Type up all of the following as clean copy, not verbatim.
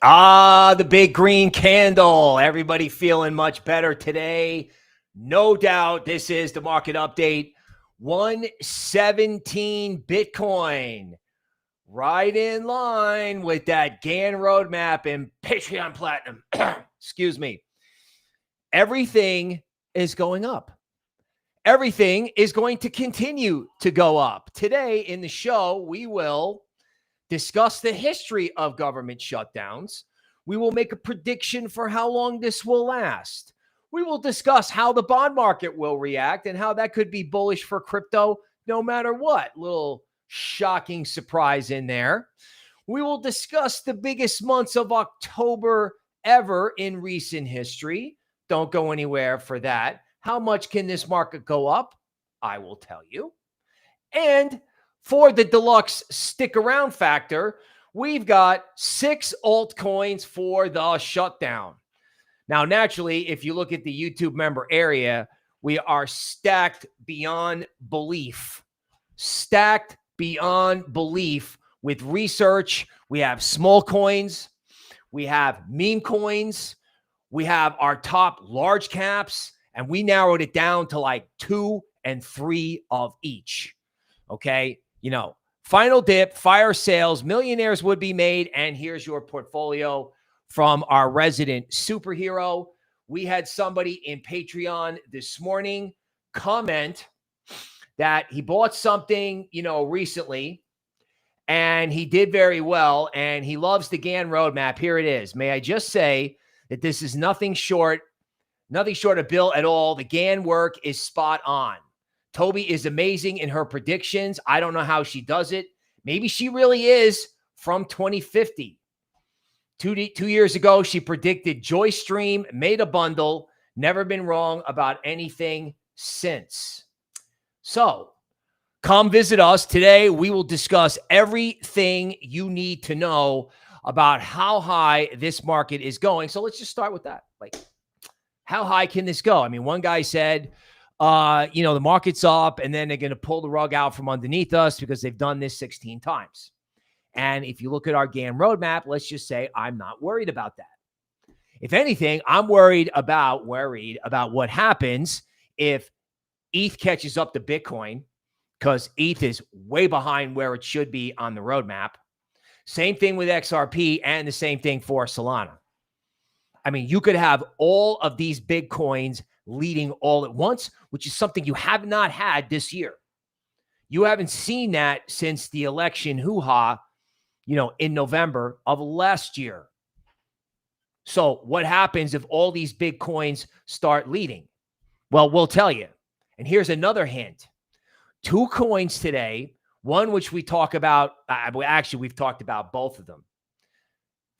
Ah, the big green candle. Everybody feeling much better today. No doubt this is the market update. 117 Bitcoin. Right in line with that Gann roadmap and Patreon Platinum. Excuse me. Everything is going up. Everything is going to continue to go up. Today in the show, we will discuss the history of government shutdowns. We will make a prediction for how long this will last. We will discuss how the bond market will react and how that could be bullish for crypto no matter what. Little shocking surprise in there. We will discuss the biggest months of October ever in recent history. Don't go anywhere for that. How much can this market go up? I will tell you. And for the deluxe stick around factor, we've got 6 altcoins for the shutdown. Now, naturally, if you look at the YouTube member area, we are stacked beyond belief. Stacked beyond belief with research. We have small coins. We have meme coins. We have our top large caps. And we narrowed it down to like 2 and 3 of each. Okay. You know, final dip, fire sales, millionaires would be made. And here's your portfolio from our resident superhero. We had somebody in Patreon this morning comment that he bought something, recently, and he did very well. And he loves the Gann roadmap. Here it is. May I just say that this is nothing short of Bill at all. The Gann work is spot on. Toby is amazing in her predictions. I don't know how she does it. Maybe she really is from 2050. 2 years ago, she predicted JoyStream, made a bundle, never been wrong about anything since. So come visit us. Today, we will discuss everything you need to know about how high this market is going. So let's just start with that. Like, how high can this go? I mean, one guy said, the market's up and then they're going to pull the rug out from underneath us because they've done this 16 times. And if you look at our Gann roadmap, let's just say I'm not worried about that. If anything, I'm worried about what happens if ETH catches up to Bitcoin, because ETH is way behind where it should be on the roadmap. Same thing with XRP and the same thing for Solana. I mean, you could have all of these big coins leading all at once, which is something you have not had this year. You haven't seen that since the election hoo-ha, in November of last year. So what happens if all these big coins start leading? Well, we'll tell you. And here's another hint. 2 coins today, one which we talk about, actually we've talked about both of them.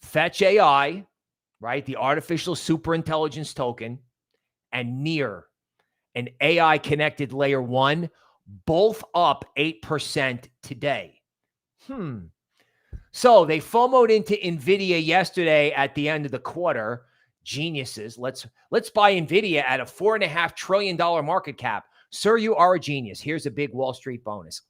Fetch AI, right? The artificial superintelligence token, and Near, an AI connected layer 1, both up 8% today. So they FOMO'd into NVIDIA yesterday at the end of the quarter. Geniuses. Let's buy NVIDIA at a $4.5 trillion market cap. Sir, you are a genius. Here's a big Wall Street bonus.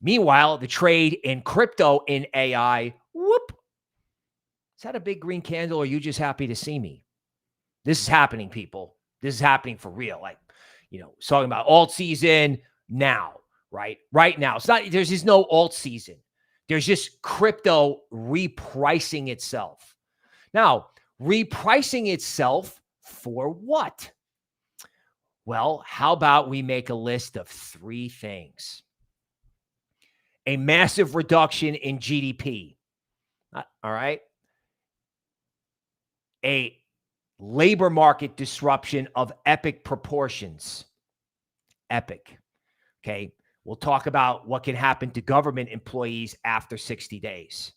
Meanwhile, the trade in crypto in AI, whoop. Is that a big green candle, or are you just happy to see me? This is happening, people. This is happening for real. Like, talking about Altseason now, right? Right now. There's just no Altseason. There's just crypto repricing itself. Now, repricing itself for what? Well, how about we make a list of 3 things? A massive reduction in GDP. All right. A labor market disruption of epic proportions. Epic. Okay. We'll talk about what can happen to government employees after 60 days.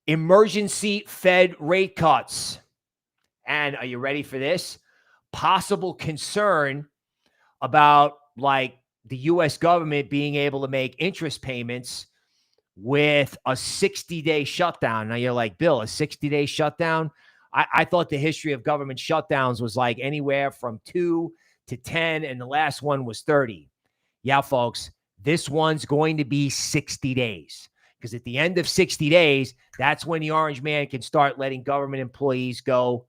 Emergency Fed rate cuts. And are you ready for this? Possible concern about the U.S. government being able to make interest payments with a 60-day shutdown. Now you're like, Bill, a 60-day shutdown? I thought the history of government shutdowns was like anywhere from 2 to 10, and the last one was 30. Yeah, folks, this one's going to be 60 days. Because at the end of 60 days, that's when the orange man can start letting government employees go.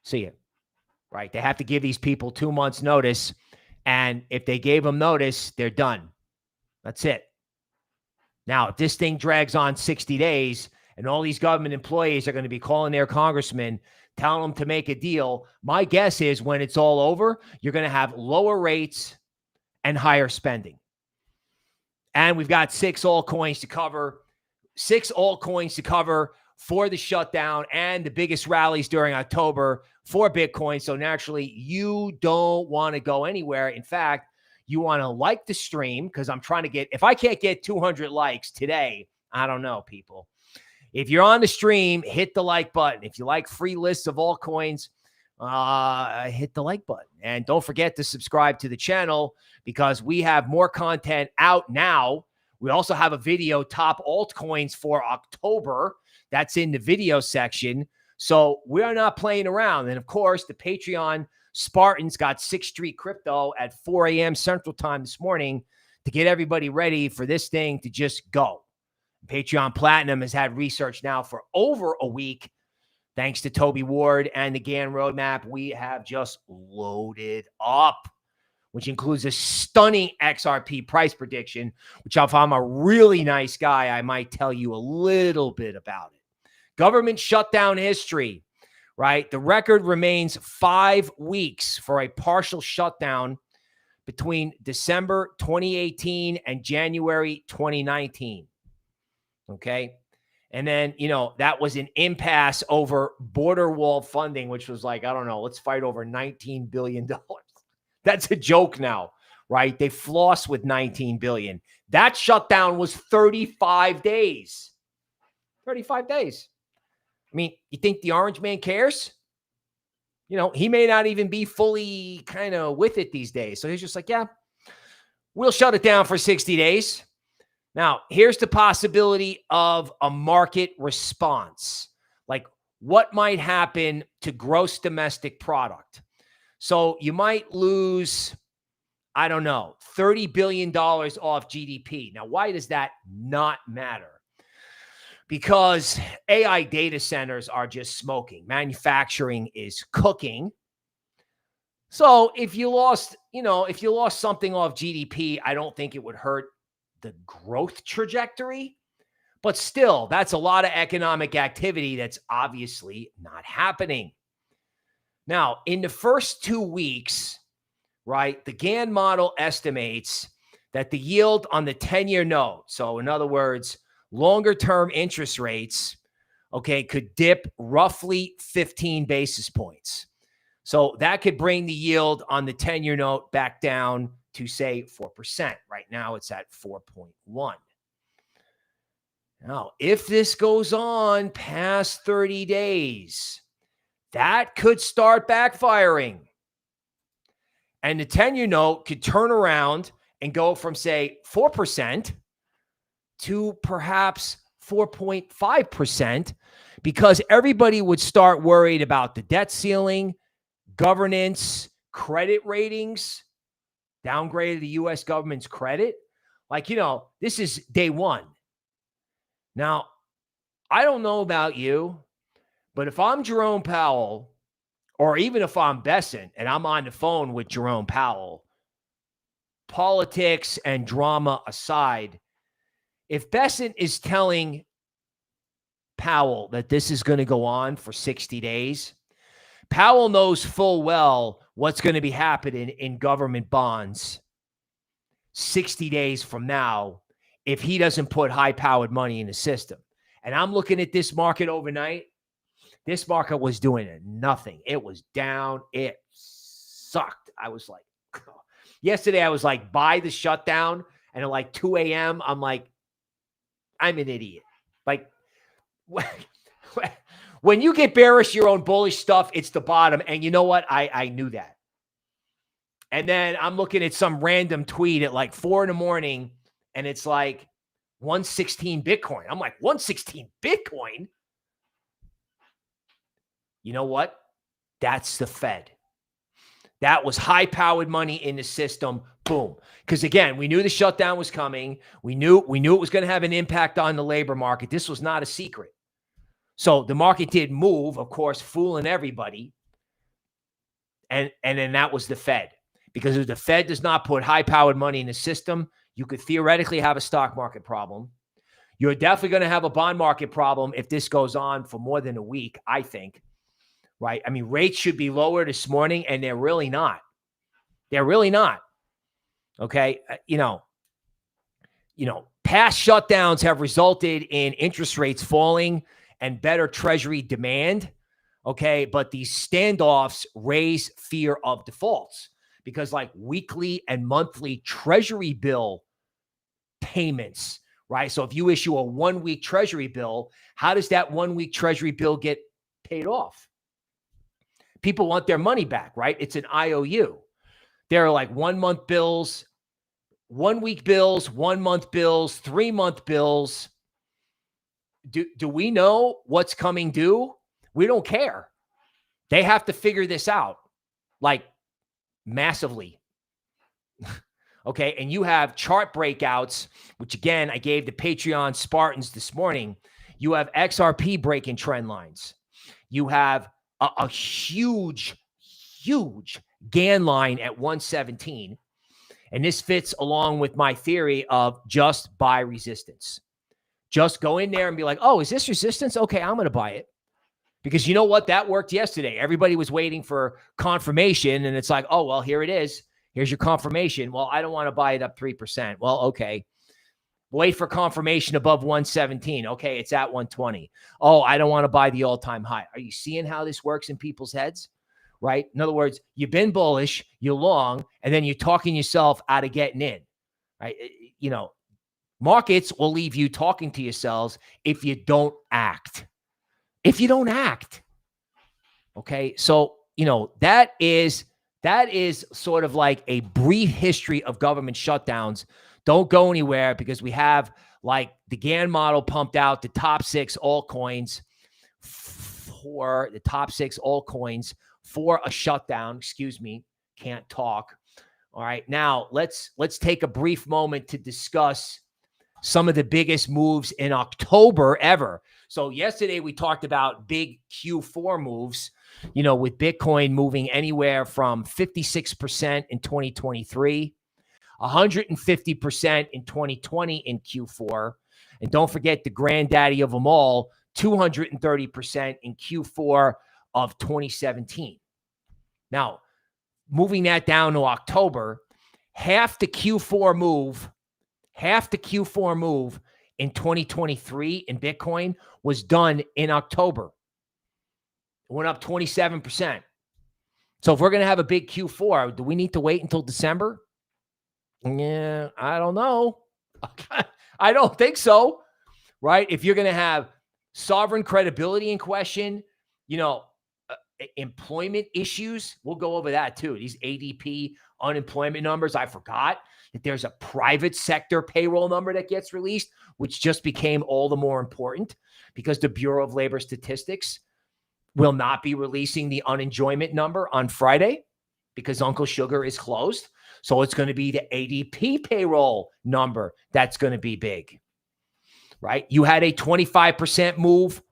See ya. Right? They have to give these people 2 months notice. And if they gave them notice, they're done. That's it. Now, if this thing drags on 60 days and all these government employees are going to be calling their congressman, telling them to make a deal, my guess is when it's all over, you're going to have lower rates and higher spending. And we've got 6 altcoins to cover. 6 altcoins to cover for the shutdown and the biggest rallies during October for Bitcoin. So naturally, you don't want to go anywhere. In fact, you want to like the stream because I'm trying to get, if I can't get 200 likes today, I don't know, people. If you're on the stream, hit the like button. If you like free lists of altcoins, hit the like button. And don't forget to subscribe to the channel because we have more content out now. We also have a video, top altcoins for October. That's in the video section. So we're not playing around. And of course, the Patreon Spartans got 6th Street Crypto at 4 a.m. Central Time this morning to get everybody ready for this thing to just go. Patreon Platinum has had research now for over a week. Thanks to Toby Ward and the Gann roadmap, we have just loaded up, which includes a stunning XRP price prediction, which if I'm a really nice guy, I might tell you a little bit about it. Government shutdown history, right? The record remains 5 weeks for a partial shutdown between December 2018 and January 2019. Okay. And then, you know, that was an impasse over border wall funding, which was like, I don't know, let's fight over $19 billion. That's a joke now, right? They floss with $19 billion. That shutdown was 35 days. 35 days. I mean, you think the orange man cares? You know, he may not even be fully kind of with it these days. So he's just like, yeah, we'll shut it down for 60 days. Now, here's the possibility of a market response. Like what might happen to gross domestic product? So you might lose, I don't know, $30 billion off GDP. Now, why does that not matter? Because AI data centers are just smoking. Manufacturing is cooking. So if you lost, you know, if you lost something off GDP, I don't think it would hurt the growth trajectory. But still, that's a lot of economic activity that's obviously not happening. Now, in the first 2 weeks, right, the Gann model estimates that the yield on the 10-year note, so in other words, longer-term interest rates, okay, could dip roughly 15 basis points. So that could bring the yield on the 10-year note back down to, say, 4%. Right now, it's at 4.1. Now, if this goes on past 30 days, that could start backfiring. And the 10-year note could turn around and go from, say, 4% to perhaps 4.5% because everybody would start worried about the debt ceiling, governance, credit ratings, downgrade of the U.S. government's credit. Like, you know, this is day one. Now, I don't know about you, but if I'm Jerome Powell, or even if I'm Bessent and I'm on the phone with Jerome Powell, politics and drama aside, if Bessent is telling Powell that this is going to go on for 60 days, Powell knows full well what's going to be happening in government bonds 60 days from now if he doesn't put high-powered money in the system. And I'm looking at this market overnight. This market was doing nothing. It was down. It sucked. I was like, yesterday I was like, buy the shutdown. And at like 2 a.m., I'm like, I'm an idiot. Like, when you get bearish, your own bullish stuff, it's the bottom. And you know what? I knew that. And then I'm looking at some random tweet at like 4 in the morning, and it's like 116 Bitcoin. I'm like, 116 Bitcoin? You know what? That's the Fed. That was high-powered money in the system. Boom. Because again, we knew the shutdown was coming. We knew it was going to have an impact on the labor market. This was not a secret. So the market did move, of course, fooling everybody. And then that was the Fed. Because if the Fed does not put high-powered money in the system, you could theoretically have a stock market problem. You're definitely going to have a bond market problem if this goes on for more than a week, I think. Right? I mean, rates should be lower this morning, and they're really not. They're really not. Okay? Past shutdowns have resulted in interest rates falling and better treasury demand. Okay? But these standoffs raise fear of defaults because like weekly and monthly treasury bill payments, right? So if you issue a 1-week treasury bill, how does that 1-week treasury bill get paid off? People want their money back, right? It's an IOU. There are like 1-month bills, 1-week bills, 1-month bills, 3-month bills. Do we know what's coming due? We don't care. They have to figure this out like massively. Okay. And you have chart breakouts, which again, I gave the Patreon Spartans this morning. You have XRP breaking trend lines. You have a huge Gann line at 117. And this fits along with my theory of just buy resistance. Just go in there and be like, oh, is this resistance? Okay, I'm going to buy it. Because you know what? That worked yesterday. Everybody was waiting for confirmation. And it's like, oh, well, here it is. Here's your confirmation. Well, I don't want to buy it up 3%. Well, okay. Wait for confirmation above 117. Okay, it's at 120. Oh, I don't want to buy the all-time high. Are you seeing how this works in people's heads? Right? In other words, you've been bullish, you're long, and then you're talking yourself out of getting in. Right? Markets will leave you talking to yourselves if you don't act. If you don't act. Okay? So, that is sort of like a brief history of government shutdowns. Don't go anywhere because we have like the Gann model pumped out the top 6 altcoins for a shutdown. Excuse me. Can't talk. All right. Now let's take a brief moment to discuss some of the biggest moves in October ever. So yesterday we talked about big Q4 moves, with Bitcoin moving anywhere from 56% in 2023, 150% in 2020 in Q4. And don't forget the granddaddy of them all, 230% in Q4 of 2017. Now, moving that down to October, half the Q4 move in 2023 in Bitcoin was done in October. It went up 27%. So if we're going to have a big Q4, do we need to wait until December? Yeah, I don't know. I don't think so, right? If you're going to have sovereign credibility in question, employment issues, we'll go over that too. These ADP unemployment numbers, I forgot that there's a private sector payroll number that gets released, which just became all the more important because the Bureau of Labor Statistics will not be releasing the unemployment number on Friday because Uncle Sugar is closed. So it's going to be the ADP payroll number that's going to be big, right? You had a 25% move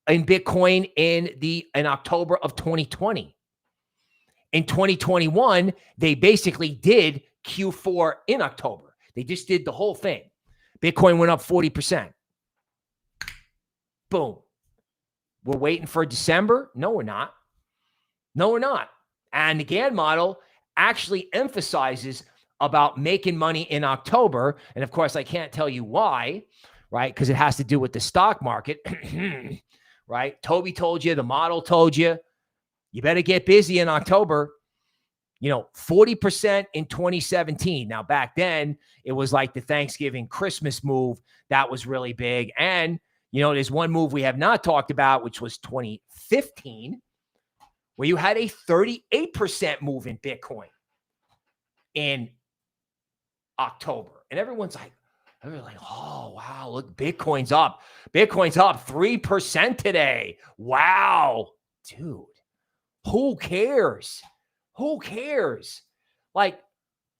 in Bitcoin in October of 2020. In 2021, they basically did Q4 in October. They just did the whole thing. Bitcoin went up 40%. Boom. We're waiting for December? No, we're not. No, we're not. And the Gann model actually emphasizes about making money in October. And of course, I can't tell you why, right? Because it has to do with the stock market, right? Toby told you, the model told you, you better get busy in October. 40% in 2017. Now, back then, it was like the Thanksgiving Christmas move. That was really big. And, there's one move we have not talked about, which was 2015, where you had a 38% move in Bitcoin in October. And everyone's like, oh, wow, look, Bitcoin's up. Bitcoin's up 3% today. Wow. Dude, who cares? Who cares? Like,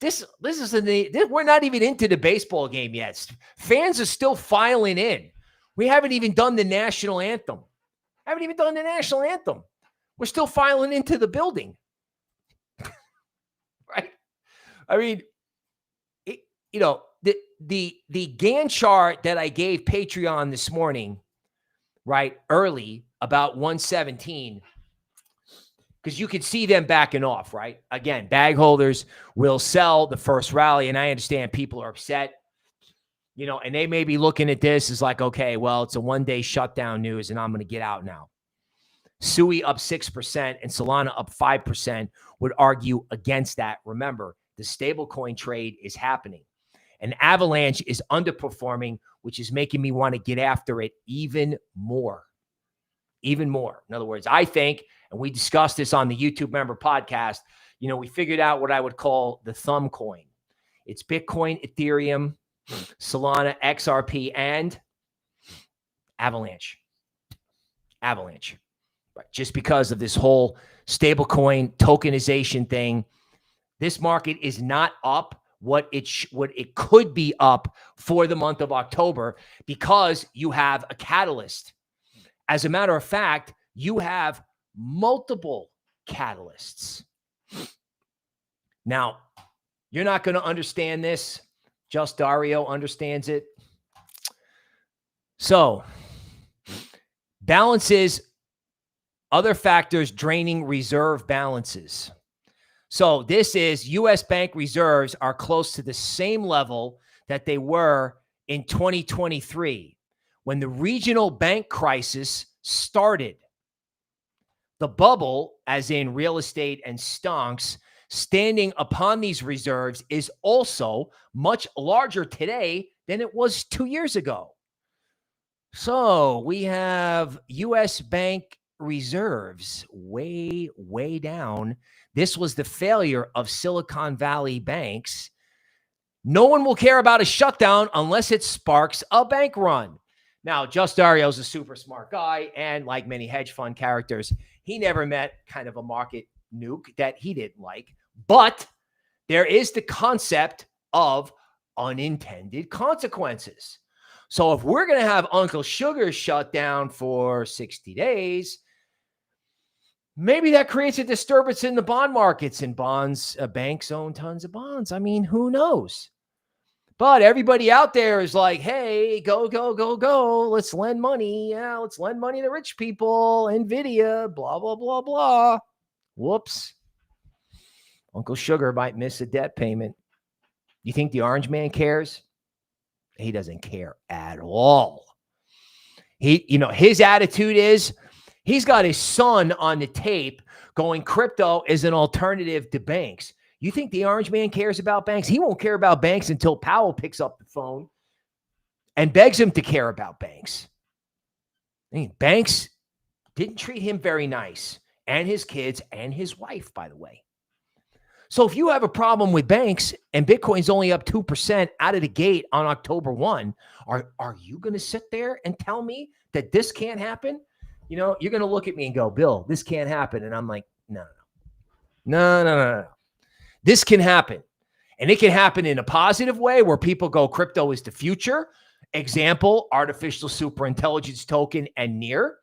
this isn't we're not even into the baseball game yet. Fans are still filing in. We haven't even done the national anthem. We're still filing into the building. Right? I mean, the Gann chart that I gave Patreon this morning, right, early about 117, because you could see them backing off, right? Again, bag holders will sell the first rally, and I understand people are upset, and they may be looking at this as like, okay, well, it's a one-day shutdown news, and I'm going to get out now. SUI up 6% and Solana up 5% would argue against that. Remember, the stablecoin trade is happening, and Avalanche is underperforming, which is making me want to get after it even more. In other words, I think, and we discussed this on the YouTube member podcast, we figured out what I would call the thumb coin. It's Bitcoin, Ethereum, Solana, XRP, and Avalanche. Right. Just because of this whole stablecoin tokenization thing, this market is not up what it could be up for the month of October because you have a catalyst. As a matter of fact, you have multiple catalysts. Now, you're not going to understand this. Just Dario understands it. So, balances, other factors draining reserve balances. So, this is U.S. bank reserves are close to the same level that they were in 2023 when the regional bank crisis started. The bubble, as in real estate and stonks, standing upon these reserves is also much larger today than it was 2 years ago. So we have U.S. bank reserves way, way down. This was the failure of Silicon Valley banks. No one will care about a shutdown unless it sparks a bank run. Now, Just Dario's a super smart guy, and like many hedge fund characters, he never met kind of a market nuke that he didn't like. But there is the concept of unintended consequences. So if we're going to have Uncle Sugar shut down for 60 days, maybe that creates a disturbance in the bond markets, and banks own tons of bonds. I mean, who knows? But everybody out there is like, hey, go. Let's lend money. Yeah, let's lend money to rich people. NVIDIA, blah, blah, blah, blah. Whoops. Uncle Sugar might miss a debt payment. You think the orange man cares? He doesn't care at all. His attitude is he's got his son on the tape going, crypto is an alternative to banks. You think the orange man cares about banks? He won't care about banks until Powell picks up the phone and begs him to care about banks. I mean, banks didn't treat him very nice, and his kids and his wife, by the way. So if you have a problem with banks and Bitcoin's only up 2% out of the gate on October 1, are you going to sit there and tell me that this can't happen? You're going to look at me and go, Bill, this can't happen. And I'm like, no. This can happen. And it can happen in a positive way where people go, crypto is the future. Example, artificial superintelligence token and near.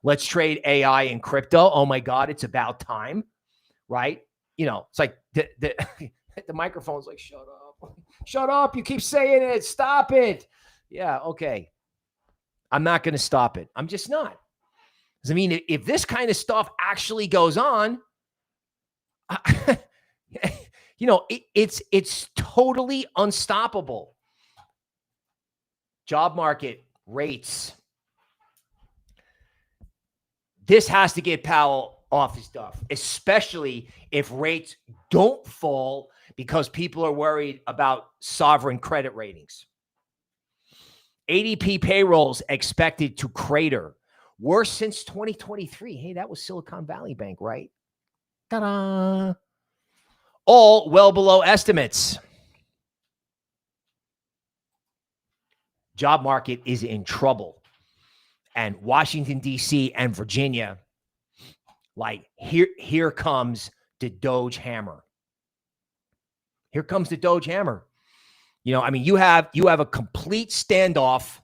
Let's trade AI and crypto. Oh my God, it's about time, right? It's like the microphone's like, shut up. You keep saying it. Stop it. Yeah. Okay. I'm not going to stop it. I'm just not. Because I mean, if this kind of stuff actually goes on, it's totally unstoppable. Job market rates. This has to get Powell off his duff, especially if rates don't fall because people are worried about sovereign credit ratings. ADP payrolls expected to crater. Worst since 2023. Hey, that was Silicon Valley Bank, right? Ta-da! All well below estimates. Job market is in trouble. And Washington, D.C. and Virginia, like here comes the Doge hammer. Here comes the Doge hammer. You know, I mean, you have a complete standoff.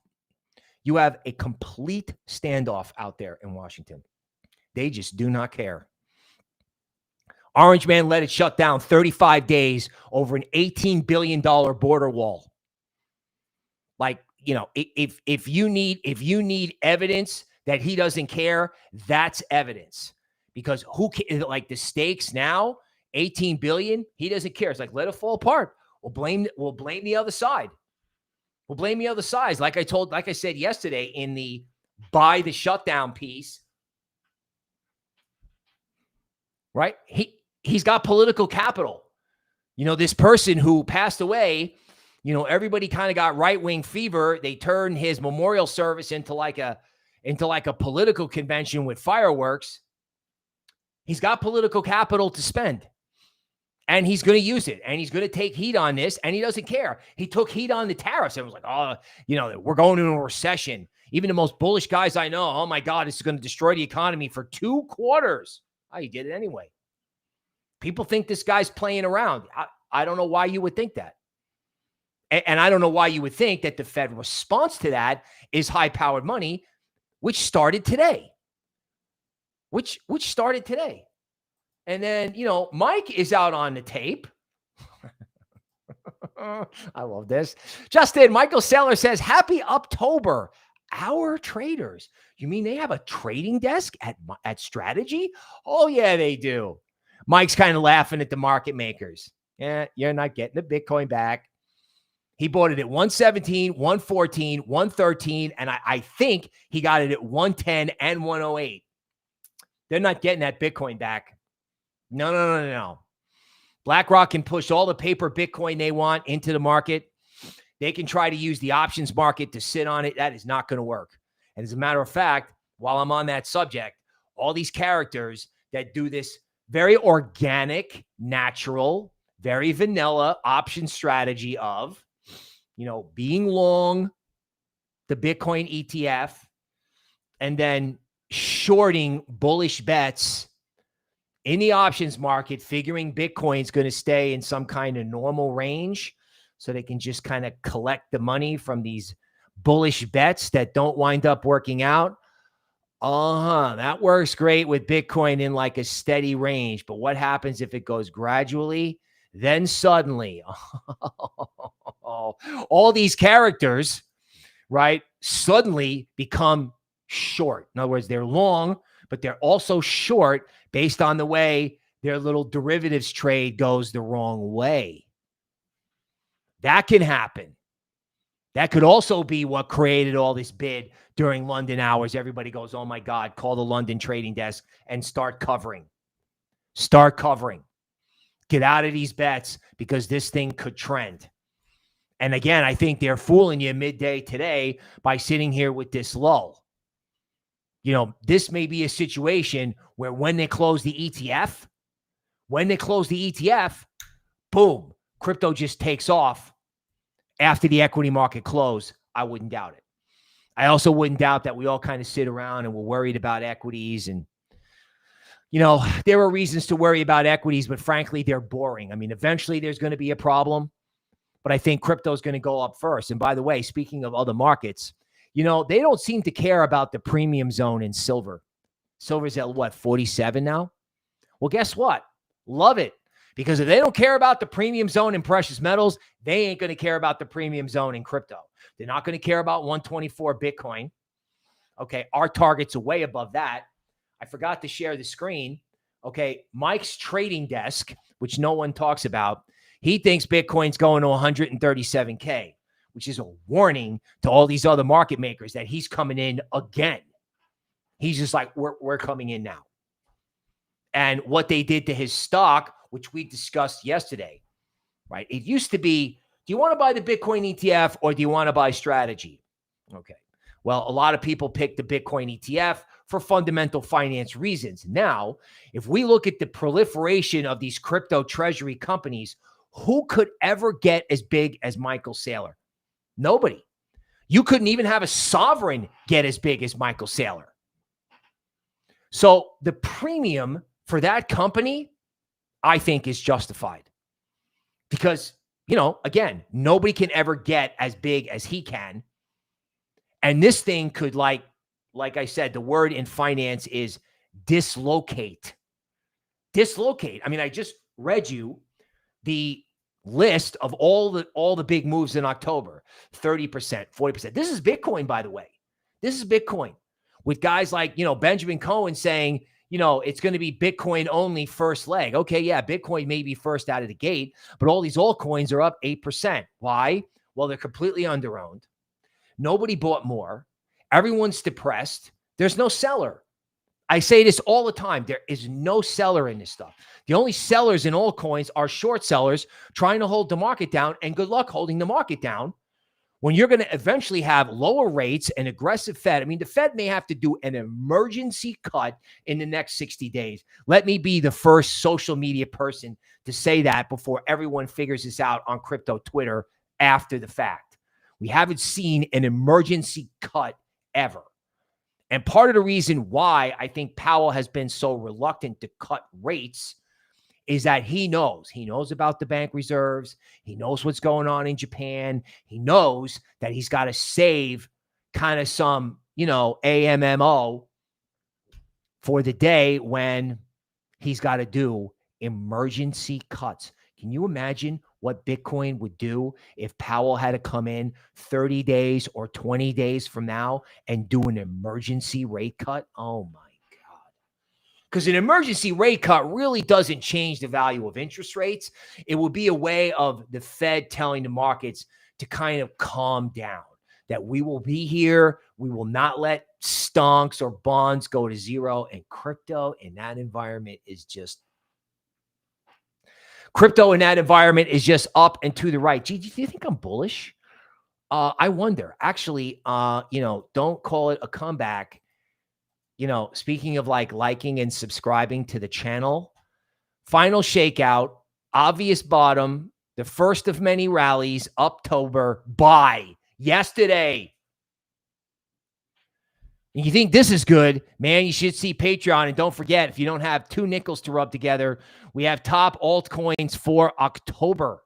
You have a complete standoff out there in Washington. They just do not care. Orange Man let it shut down 35 days over an $18 billion border wall. Like, you know, if you need evidence that he doesn't care, that's evidence. Because like the stakes now, 18 billion, he doesn't care. It's like, let it fall apart. We'll blame the other side. We'll blame the other side. Like I said yesterday in the buy the shutdown piece, right? He's got political capital. You know, this person who passed away, you know, everybody kind of got right-wing fever. They turned his memorial service into like a political convention with fireworks. He's got political capital to spend. And he's going to use it. And he's going to take heat on this. And he doesn't care. He took heat on the tariffs. And was like, oh, you know, we're going into a recession. Even the most bullish guys I know, oh my God, it's going to destroy the economy for 2 quarters. Oh, he did it anyway. People think this guy's playing around. I don't know why you would think that. And I don't know why you would think that the Fed response to that is high-powered money, which started today. Which started today. And then, you know, Mike is out on the tape. I love this. Justin, Michael Saylor says, happy October. Our traders. You mean they have a trading desk at Strategy? Oh, yeah, they do. Mike's kind of laughing at the market makers. Yeah, you're not getting the Bitcoin back. He bought it at 117, 114, 113, and I think he got it at 110 and 108. They're not getting that Bitcoin back. No. BlackRock can push all the paper Bitcoin they want into the market. They can try to use the options market to sit on it. That is not going to work. And as a matter of fact, while I'm on that subject, all these characters that do this very organic, natural, very vanilla option strategy of, you know, being long the Bitcoin ETF and then shorting bullish bets in the options market, figuring Bitcoin's going to stay in some kind of normal range so they can just kind of collect the money from these bullish bets that don't wind up working out. That works great with Bitcoin in like a steady range. But what happens if it goes gradually? Then suddenly, all these characters, right, suddenly become short. In other words, they're long, but they're also short based on the way their little derivatives trade goes the wrong way. That can happen. That could also be what created all this bid during London hours. Everybody goes, oh my God, call the London trading desk and start covering. Start covering. Get out of these bets because this thing could trend. And again, I think they're fooling you midday today by sitting here with this lull. You know, this may be a situation where when they close the ETF, boom, crypto just takes off after the equity market close. I wouldn't doubt it. I also wouldn't doubt that we all kind of sit around and we're worried about equities. And, you know, there are reasons to worry about equities, but frankly, they're boring. I mean, eventually there's going to be a problem, but I think crypto is going to go up first. And by the way, speaking of other markets, you know, they don't seem to care about the premium zone in silver. Silver's at what, 47 now? Well, guess what? Love it. Because if they don't care about the premium zone in precious metals, they ain't going to care about the premium zone in crypto. They're not going to care about 124 Bitcoin. Okay, our target's are way above that. I forgot to share the screen. Okay, Mike's trading desk, which no one talks about, he thinks Bitcoin's going to 137K, which is a warning to all these other market makers that he's coming in again. He's just like, we're coming in now. And what they did to his stock, which we discussed yesterday, right? It used to be, do you want to buy the Bitcoin ETF or do you want to buy strategy? Okay. Well, a lot of people pick the Bitcoin ETF for fundamental finance reasons. Now, if we look at the proliferation of these crypto treasury companies, who could ever get as big as Michael Saylor? Nobody. You couldn't even have a sovereign get as big as Michael Saylor. So the premium for that company, I think is justified. Because, again, nobody can ever get as big as he can. And this thing could, like I said, the word in finance is dislocate. Dislocate. I mean, I just read you the list of all the big moves in October. 30%, 40%. This is Bitcoin, by the way. This is Bitcoin. With guys like, Benjamin Cohen saying, it's going to be Bitcoin only first leg. Okay, yeah, Bitcoin may be first out of the gate, but all these altcoins are up 8%. Why? Well, they're completely underowned. Nobody bought more. Everyone's depressed. There's no seller. I say this all the time. There is no seller in this stuff. The only sellers in altcoins are short sellers trying to hold the market down, and good luck holding the market down when you're going to eventually have lower rates and aggressive Fed. I mean, the Fed may have to do an emergency cut in the next 60 days. Let me be the first social media person to say that before everyone figures this out on crypto Twitter after the fact. We haven't seen an emergency cut ever. And part of the reason why I think Powell has been so reluctant to cut rates is that he knows about the bank reserves. He knows what's going on in Japan. He knows that he's got to save kind of some, AMMO for the day when he's got to do emergency cuts. Can you imagine what Bitcoin would do if Powell had to come in 30 days or 20 days from now and do an emergency rate cut? Oh my God. Because an emergency rate cut really doesn't change the value of interest rates. It would be a way of the Fed telling the markets to kind of calm down, that we will be here. We will not let stonks or bonds go to zero. And crypto in that environment is just up and to the right. Gee, do you think I'm bullish? I wonder. Actually, don't call it a comeback. Speaking of liking and subscribing to the channel, final shakeout, obvious bottom, the first of many rallies, October, buy yesterday. And you think this is good, man, you should see Patreon. And don't forget, if you don't have 2 nickels to rub together, we have top altcoins for October.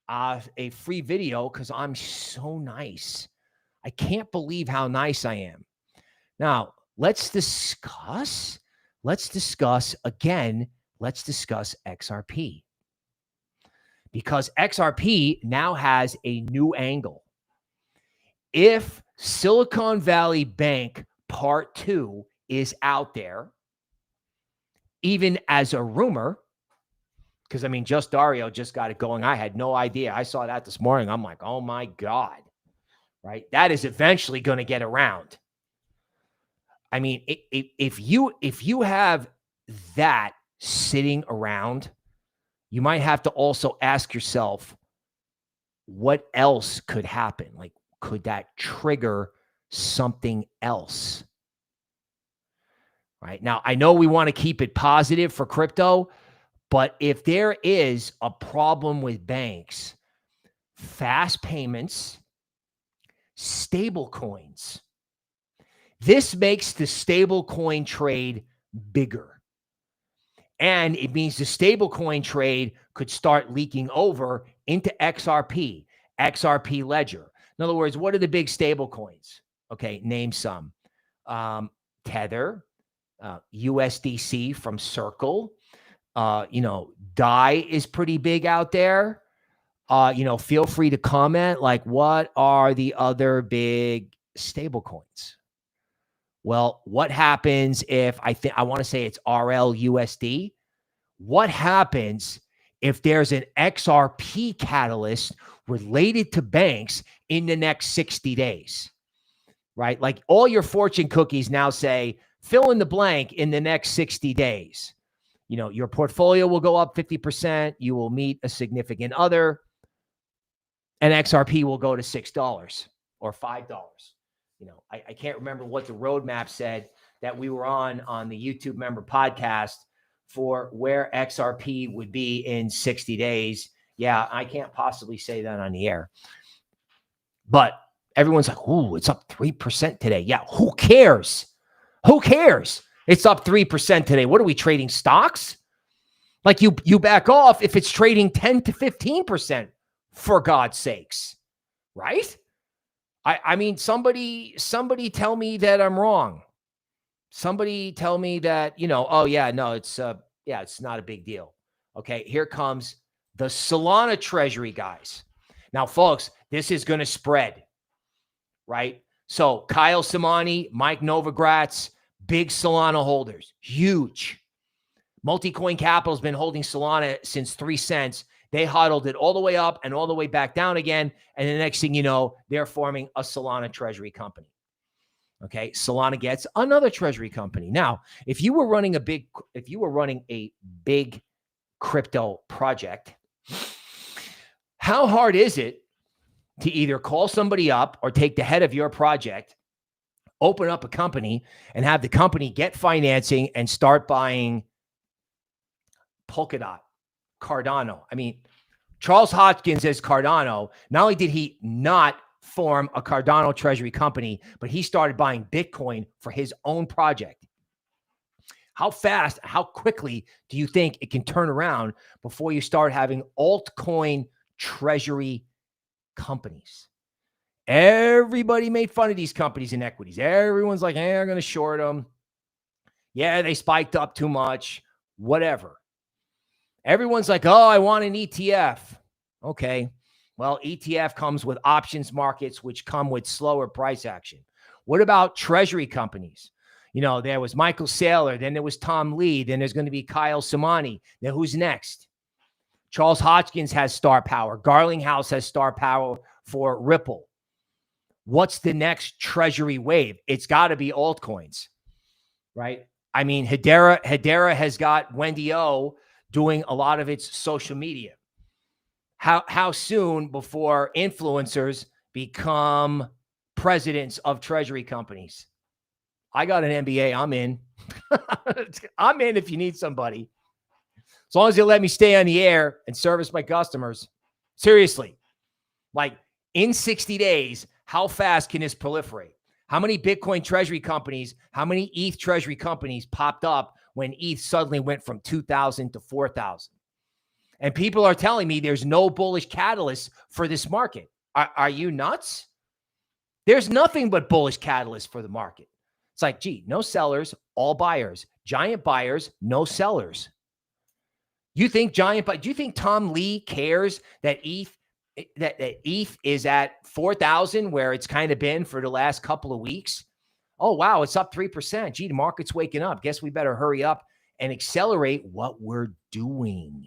A free video because I'm so nice. I can't believe how nice I am. Now, let's discuss XRP. Because XRP now has a new angle. If Silicon Valley Bank Part 2 is out there, even as a rumor, because, Just Dario just got it going. I had no idea. I saw that this morning. I'm like, oh, my God, right? That is eventually going to get around. If you have that sitting around, you might have to also ask yourself, what else could happen? Could that trigger something else? Right now, I know we want to keep it positive for crypto, but if there is a problem with banks, fast payments, stable coins, this makes the stable coin trade bigger. And it means the stable coin trade could start leaking over into XRP, XRP Ledger. In other words, what are the big stable coins? Okay, name some. Tether, USDC from Circle. DAI is pretty big out there. Feel free to comment, what are the other big stable coins? Well, what happens if I want to say it's RLUSD? What happens if there's an XRP catalyst related to banks in the next 60 days, right? All your fortune cookies now say, fill in the blank in the next 60 days. Your portfolio will go up 50%. You will meet a significant other, and XRP will go to $6 or $5. I can't remember what the roadmap said that we were on the YouTube member podcast for where XRP would be in 60 days. Yeah, I can't possibly say that on the air. But everyone's like, ooh, it's up 3% today. Yeah, who cares? Who cares? It's up 3% today. What are we trading, stocks? Like you back off if it's trading 10 to 15%, for God's sakes, right? I mean, somebody tell me that I'm wrong. Somebody tell me that, oh yeah, no, it's not a big deal. Okay, here comes the Solana Treasury guys. Now, folks, this is going to spread, right? So Kyle Samani, Mike Novogratz, big Solana holders, huge. Multicoin Capital has been holding Solana since 3 cents. They huddled it all the way up and all the way back down again. And the next thing you know, they're forming a Solana treasury company. Okay. Solana gets another treasury company. Now, if you were running a big crypto project, how hard is it to either call somebody up or take the head of your project, open up a company, and have the company get financing and start buying Polkadot, Cardano? I mean, Charles Hoskinson as Cardano, not only did he not form a Cardano treasury company, but he started buying Bitcoin for his own project. How fast, how quickly do you think it can turn around before you start having altcoin treasury companies? Everybody made fun of these companies in equities. Everyone's like, hey, I'm going to short them. Yeah, they spiked up too much, whatever. Everyone's like, oh, I want an ETF. Okay. Well, ETF comes with options markets, which come with slower price action. What about treasury companies? There was Michael Saylor, then there was Tom Lee, then there's going to be Kyle Samani. Now, who's next? Charles Hoskinson has star power. Garlinghouse has star power for Ripple. What's the next treasury wave? It's got to be altcoins, right? I mean, Hedera has got Wendy O doing a lot of its social media. How soon before influencers become presidents of treasury companies? I got an MBA. I'm in. I'm in if you need somebody. As long as you let me stay on the air and service my customers. Seriously. Like in 60 days, how fast can this proliferate? How many Bitcoin treasury companies, how many ETH treasury companies popped up when ETH suddenly went from 2,000 to 4,000? And people are telling me there's no bullish catalyst for this market. Are you nuts? There's nothing but bullish catalyst for the market. It's like, gee, no sellers, all buyers. Giant buyers, no sellers. Do you think Tom Lee cares that ETH is at 4,000 where it's kind of been for the last couple of weeks? Oh, wow, it's up 3%. Gee, the market's waking up. Guess we better hurry up and accelerate what we're doing.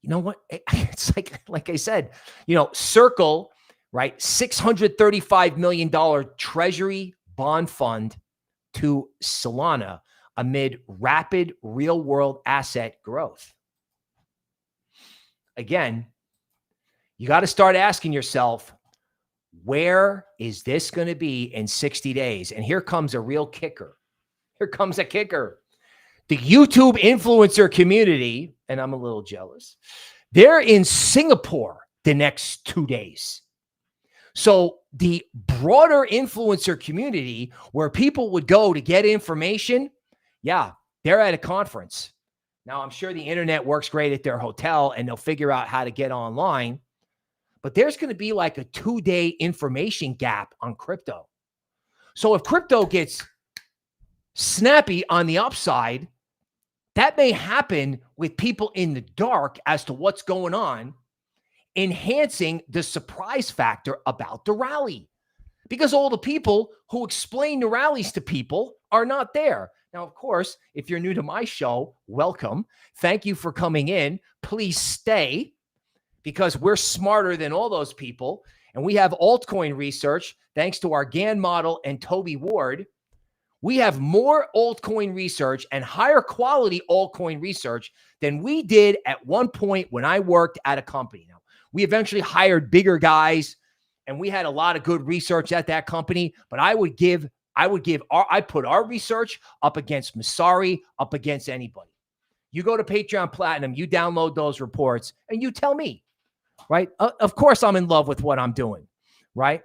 You know what? It's like I said, Circle, right? $635 million treasury bond fund to Solana amid rapid real world asset growth. Again, you got to start asking yourself, where is this going to be in 60 days? And here comes a real kicker. Here comes a kicker. The YouTube influencer community, and I'm a little jealous, they're in Singapore the next 2 days. So the broader influencer community where people would go to get information, yeah, they're at a conference. Now, I'm sure the internet works great at their hotel and they'll figure out how to get online. But there's going to be like a 2-day information gap on crypto. So if crypto gets snappy on the upside, that may happen with people in the dark as to what's going on, enhancing the surprise factor about the rally. Because all the people who explain the rallies to people are not there. Now, of course, if you're new to my show, welcome. Thank you for coming in. Please stay, because we're smarter than all those people. And we have altcoin research, thanks to our Gann model and Toby Ward. We have more altcoin research and higher quality altcoin research than we did at one point when I worked at a company. Now, we eventually hired bigger guys and we had a lot of good research at that company, but I put our research up against Masari, up against anybody. You go to Patreon Platinum, you download those reports and you tell me, right? Of course I'm in love with what I'm doing, right?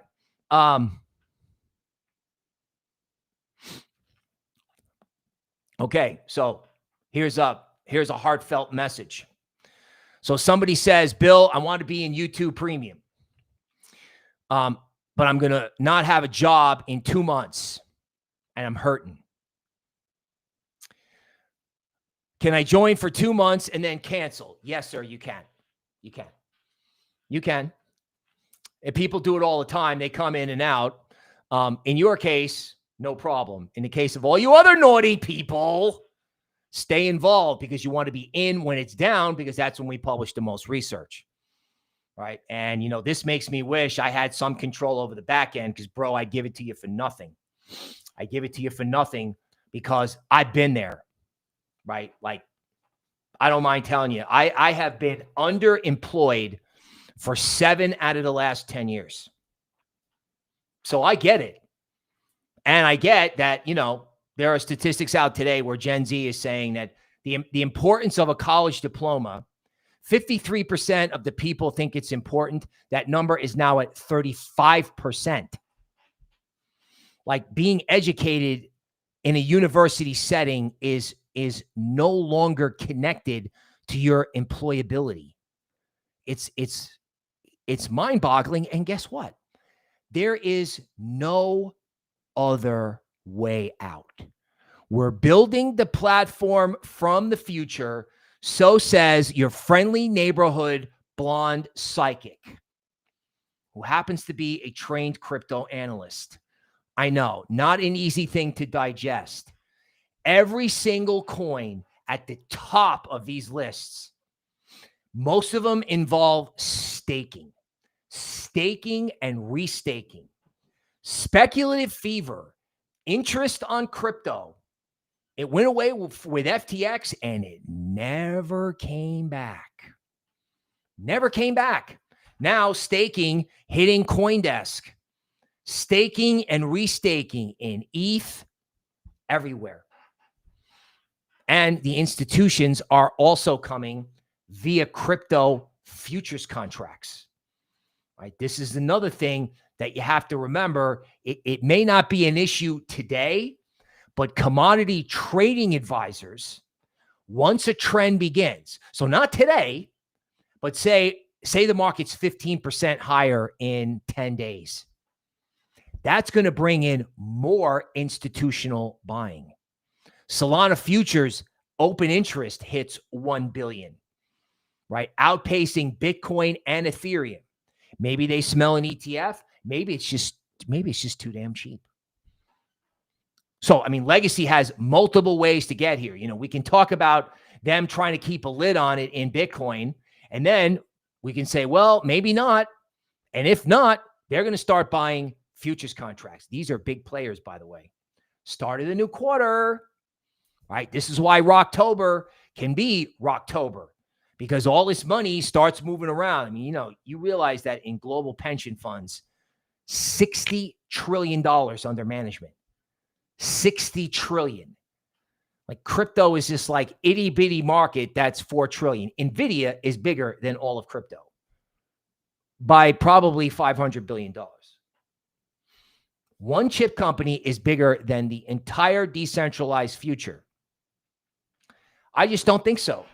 Okay, so here's here's a heartfelt message. So somebody says, Bill, I want to be in YouTube Premium, but I'm going to not have a job in 2 months, and I'm hurting. Can I join for 2 months and then cancel? Yes, sir, you can. You can. You can. And people do it all the time. They come in and out. In your case, no problem. In the case of all you other naughty people, stay involved because you want to be in when it's down, because that's when we publish the most research, right? And, you know, this makes me wish I had some control over the back end because, bro, I give it to you for nothing. I give it to you for nothing because I've been there, right? Like, I don't mind telling you, I have been underemployed for 7 out of the last 10 years. So I get it. And I get that, you know, there are statistics out today where Gen Z is saying that the importance of a college diploma, 53% of the people think it's important. That number is now at 35%. Like, being educated in a university setting is no longer connected to your employability. It's mind-boggling. And guess what? There is no other way out. We're building the platform from the future, so says your friendly neighborhood blonde psychic, who happens to be a trained crypto analyst. I know, not an easy thing to digest. Every single coin at the top of these lists, most of them involve staking and restaking. Speculative fever, interest on crypto. It went away with FTX and it never came back. Never came back. Now staking hitting CoinDesk. Staking and restaking in ETH everywhere. And the institutions are also coming via crypto futures contracts. Right? This is another thing that you have to remember. It may not be an issue today, but commodity trading advisors, once a trend begins, so not today, but say the market's 15% higher in 10 days, that's going to bring in more institutional buying. Solana futures open interest hits 1 billion, right? Outpacing Bitcoin and Ethereum. Maybe they smell an ETF. Maybe it's just too damn cheap. So, I mean, Legacy has multiple ways to get here. You know, we can talk about them trying to keep a lid on it in Bitcoin, and then we can say, well, maybe not. And if not, they're going to start buying futures contracts. These are big players, by the way. Start of the new quarter, right? This is why Rocktober can be Rocktober, because all this money starts moving around. I mean, you know, you realize that in global pension funds, $60 trillion under management. 60 trillion. Like, crypto is just like itty bitty market. That's 4 trillion. Nvidia is bigger than all of crypto by probably $500 billion. One chip company is bigger than the entire decentralized future. I just don't think so.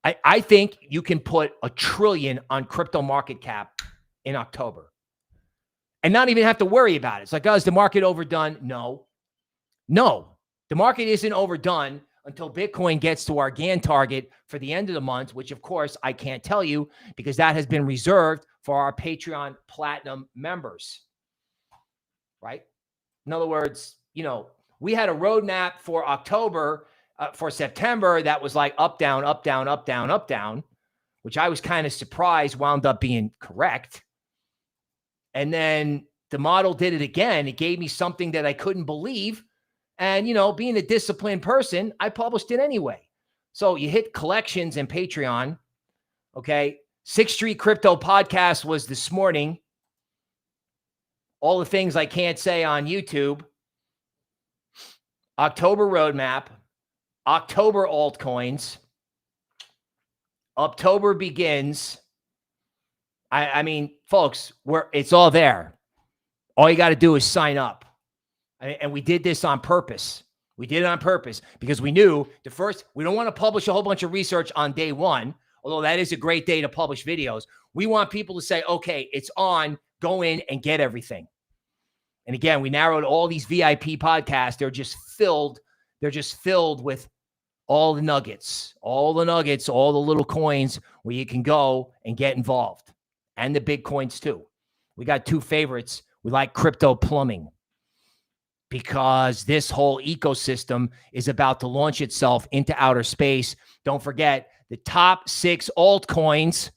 I think you can put $1 trillion on crypto market cap in October and not even have to worry about it. It's like, oh, is the market overdone? No, the market isn't overdone until Bitcoin gets to our Gann target for the end of the month, which of course I can't tell you because that has been reserved for our Patreon Platinum members, right? In other words, you know, we had a roadmap for October, for September that was like up, down, up, down, up, down, up, down, which I was kind of surprised wound up being correct. And then the model did it again. It gave me something that I couldn't believe. And, you know, being a disciplined person, I published it anyway. So you hit collections and Patreon. Okay. 6th Street Crypto Podcast was this morning. All the things I can't say on YouTube. October roadmap. October altcoins. October begins. I mean, folks, it's all there. All you got to do is sign up. And we did this on purpose. We did it on purpose because we knew we don't want to publish a whole bunch of research on day one, although that is a great day to publish videos. We want people to say, okay, it's on, go in and get everything. And again, we narrowed all these VIP podcasts. They're just filled with all the nuggets, all the little coins where you can go and get involved. And the big coins too. We got two favorites. We like crypto plumbing because this whole ecosystem is about to launch itself into outer space. Don't forget, the top 6 altcoins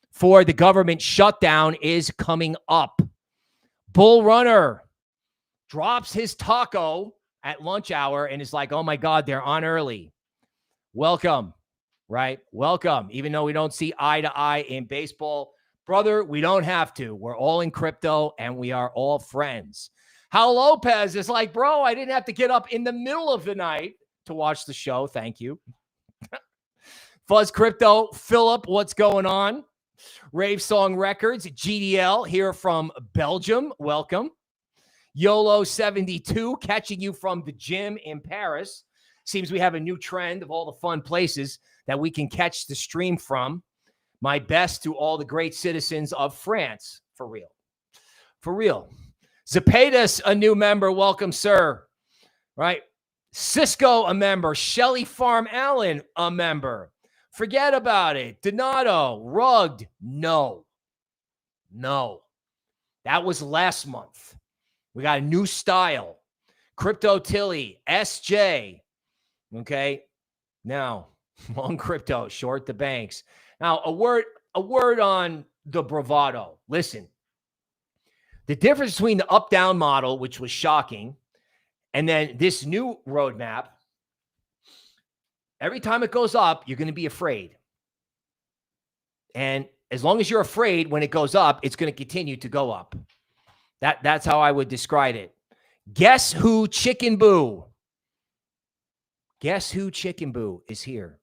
for the government shutdown is coming up. Bull Runner drops his taco at lunch hour and is like, oh my God, they're on early. Welcome, right? Welcome. Even though we don't see eye to eye in baseball, brother, we don't have to. We're all in crypto and we are all friends. Hal Lopez is like, bro, I didn't have to get up in the middle of the night to watch the show. Thank you. Fuzz Crypto, Philip, what's going on? Rave Song Records, GDL here from Belgium. Welcome. YOLO72, catching you from the gym in Paris. Seems we have a new trend of all the fun places that we can catch the stream from. My best to all the great citizens of France. For real. For real. Zapadas, a new member. Welcome, sir. Right. Cisco, a member. Shelly Farm Allen, a member. Forget about it. Donato, Rugged. No. That was last month. We got a new style. Crypto Tilly, SJ. Okay. Now, long crypto, short the banks. Now, a word on the bravado. Listen, the difference between the up-down model, which was shocking, and then this new roadmap, every time it goes up, you're going to be afraid. And as long as you're afraid when it goes up, it's going to continue to go up. That's how I would describe it. Guess who Chicken Boo? Guess who Chicken Boo is here?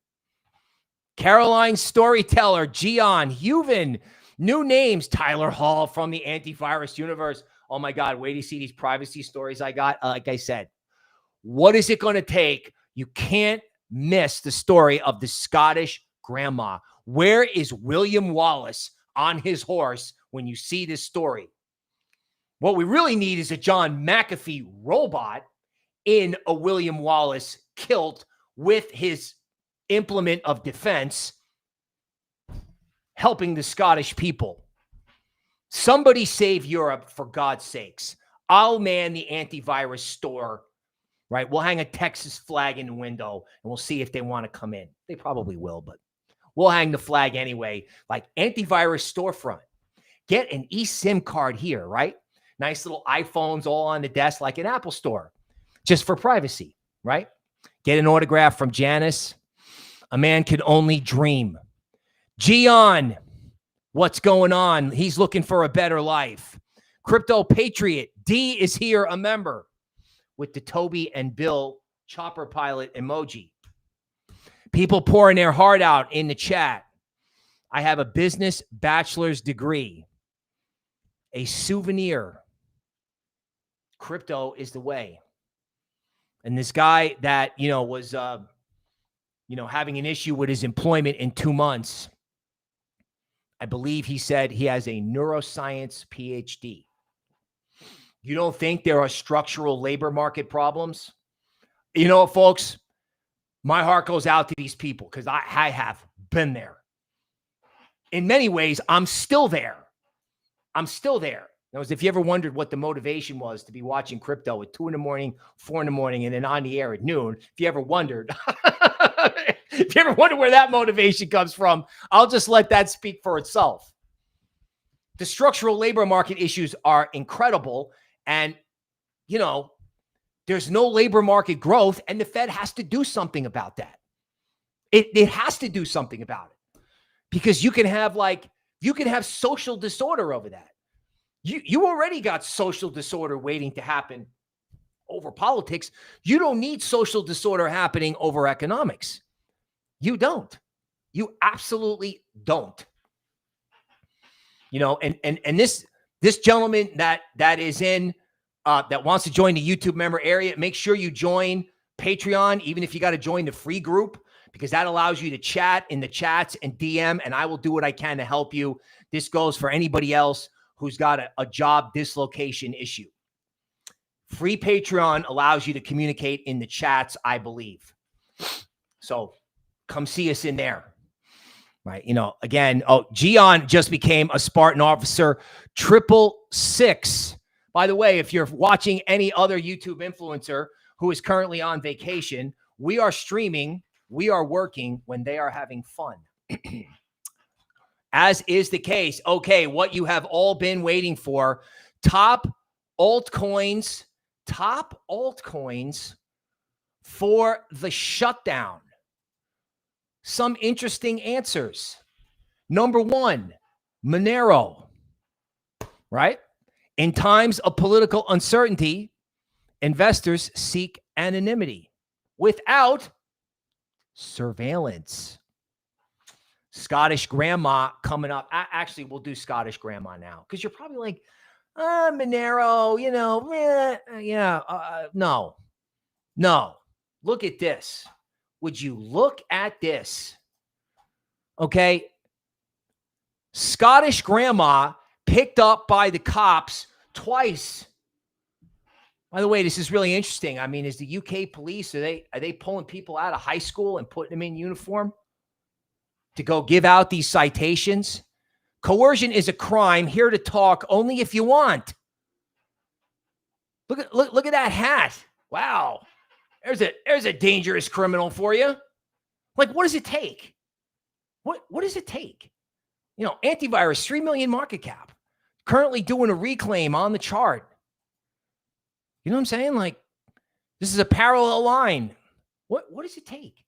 Caroline Storyteller, Gian, Heuven, new names, Tyler Hall from the Aintivirus universe. Oh my God, wait till you see these privacy stories I got. Like I said, what is it going to take? You can't miss the story of the Scottish grandma. Where is William Wallace on his horse when you see this story? What we really need is a John McAfee robot in a William Wallace kilt with his implement of defense, helping the Scottish people. Somebody save Europe, for God's sakes. I'll man the antivirus store, right? We'll hang a Texas flag in the window and we'll see if they want to come in. They probably will, but we'll hang the flag anyway. Like antivirus storefront. Get an eSIM card here, right? Nice little iPhones all on the desk like an Apple store, just for privacy, right? Get an autograph from Janice. A man can only dream. Gian, what's going on? He's looking for a better life. Crypto Patriot, D is here, a member, with the Toby and Bill chopper pilot emoji. People pouring their heart out in the chat. I have a business bachelor's degree. A souvenir. Crypto is the way. And this guy that, was, having an issue with his employment in 2 months, I believe he said he has a neuroscience PhD. You don't think there are structural labor market problems? You know, folks, my heart goes out to these people because I have been there. In many ways, I'm still there. Now, if you ever wondered what the motivation was to be watching crypto at 2 in the morning, 4 in the morning, and then on the air at noon, if you ever wondered, where that motivation comes from, I'll just let that speak for itself. The structural labor market issues are incredible. And, there's no labor market growth, and the Fed has to do something about that. It has to do something about it because you can have social disorder over that. You already got social disorder waiting to happen over politics. You don't need social disorder happening over economics. You don't. You absolutely don't. And this gentleman that is in that wants to join the YouTube member area, make sure you join Patreon, even if you got to join the free group, because that allows you to chat in the chats and DM, and I will do what I can to help you. This goes for anybody else who's got a job dislocation issue. Free Patreon allows you to communicate in the chats, I believe. So come see us in there. Right. You know, again, Gian just became a Spartan officer, 666. By the way, if you're watching any other YouTube influencer who is currently on vacation, we are streaming, we are working when they are having fun. As is the case. Okay, what you have all been waiting for, top altcoins for the shutdown. Some interesting answers. Number one, Monero, right? In times of political uncertainty, investors seek anonymity without surveillance. Scottish grandma coming up. Actually, we'll do Scottish grandma now because you're probably like, Monero, you know, no. Look at this. Would you look at this? Okay. Scottish grandma picked up by the cops twice. By the way, this is really interesting. I mean, is the UK police, are they pulling people out of high school and putting them in uniform to go give out these citations? Coercion is a crime. Here to talk only if you want. Look at that hat. Wow. There's a dangerous criminal for you. Like, what does it take? What does it take? You know, Aintivirus, 3 million market cap, currently doing a reclaim on the chart. You know what I'm saying? Like, this is a parallel line. What does it take?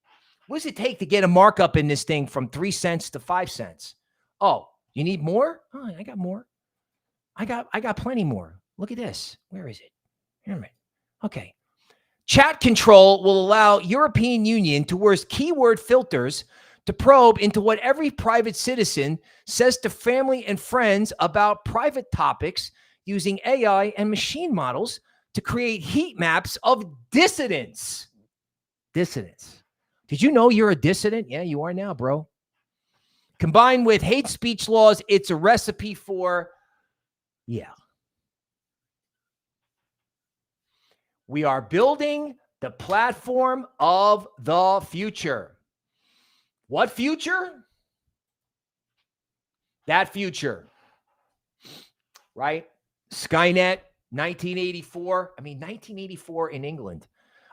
What does it take to get a markup in this thing from 3 cents to 5 cents? Oh, you need more? Oh, I got more. I got plenty more. Look at this. Where is it? Here a minute. Okay. Chat control will allow European Union to use keyword filters to probe into what every private citizen says to family and friends about private topics using AI and machine models to create heat maps of dissidents. Dissidents. Did you know you're a dissident? Yeah, you are now, bro. Combined with hate speech laws, it's a recipe for, we are building the platform of the future. What future? That future, right? Skynet, 1984. I mean, 1984 in England.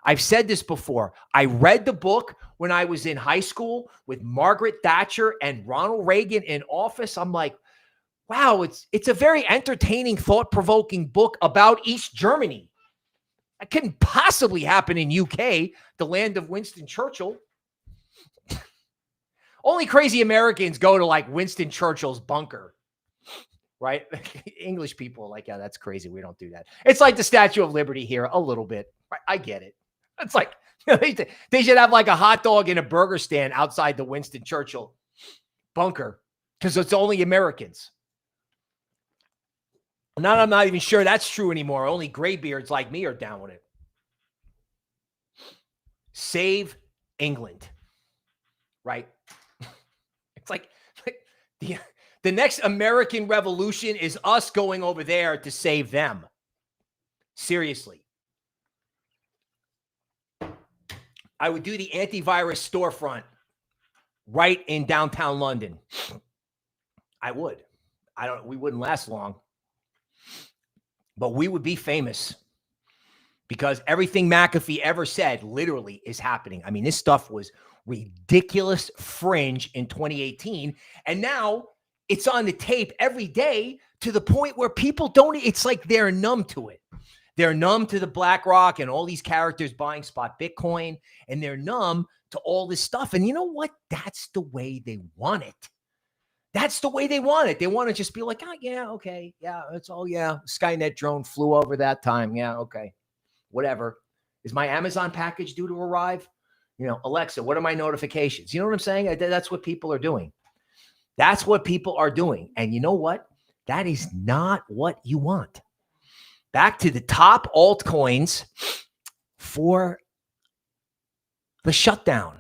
I've said this before. I read the book when I was in high school with Margaret Thatcher and Ronald Reagan in office. I'm like, wow, it's a very entertaining, thought-provoking book about East Germany. That couldn't possibly happen in UK, the land of Winston Churchill. Only crazy Americans go to like Winston Churchill's bunker, right? English people are like, yeah, that's crazy. We don't do that. It's like the Statue of Liberty here a little bit. I get it. It's like, they should have like a hot dog and a burger stand outside the Winston Churchill bunker because it's only Americans. Now I'm not even sure that's true anymore. Only graybeards like me are down with it. Save England, right? It's like the next American Revolution is us going over there to save them. Seriously. I would do the antivirus storefront right in downtown London. I would. We wouldn't last long. But we would be famous because everything McAfee ever said literally is happening. I mean, this stuff was ridiculous fringe in 2018. And now it's on the tape every day to the point where people don't, it's like they're numb to it. They're numb to the BlackRock and all these characters buying spot Bitcoin, and they're numb to all this stuff. And you know what? That's the way they want it. That's the way they want it. They want to just be like, oh, yeah, okay. Yeah, it's all, yeah. Skynet drone flew over that time. Yeah, okay. Whatever. Is my Amazon package due to arrive? You know, Alexa, what are my notifications? You know what I'm saying? That's what people are doing. That's what people are doing. And you know what? That is not what you want. Back to the top altcoins for the shutdown.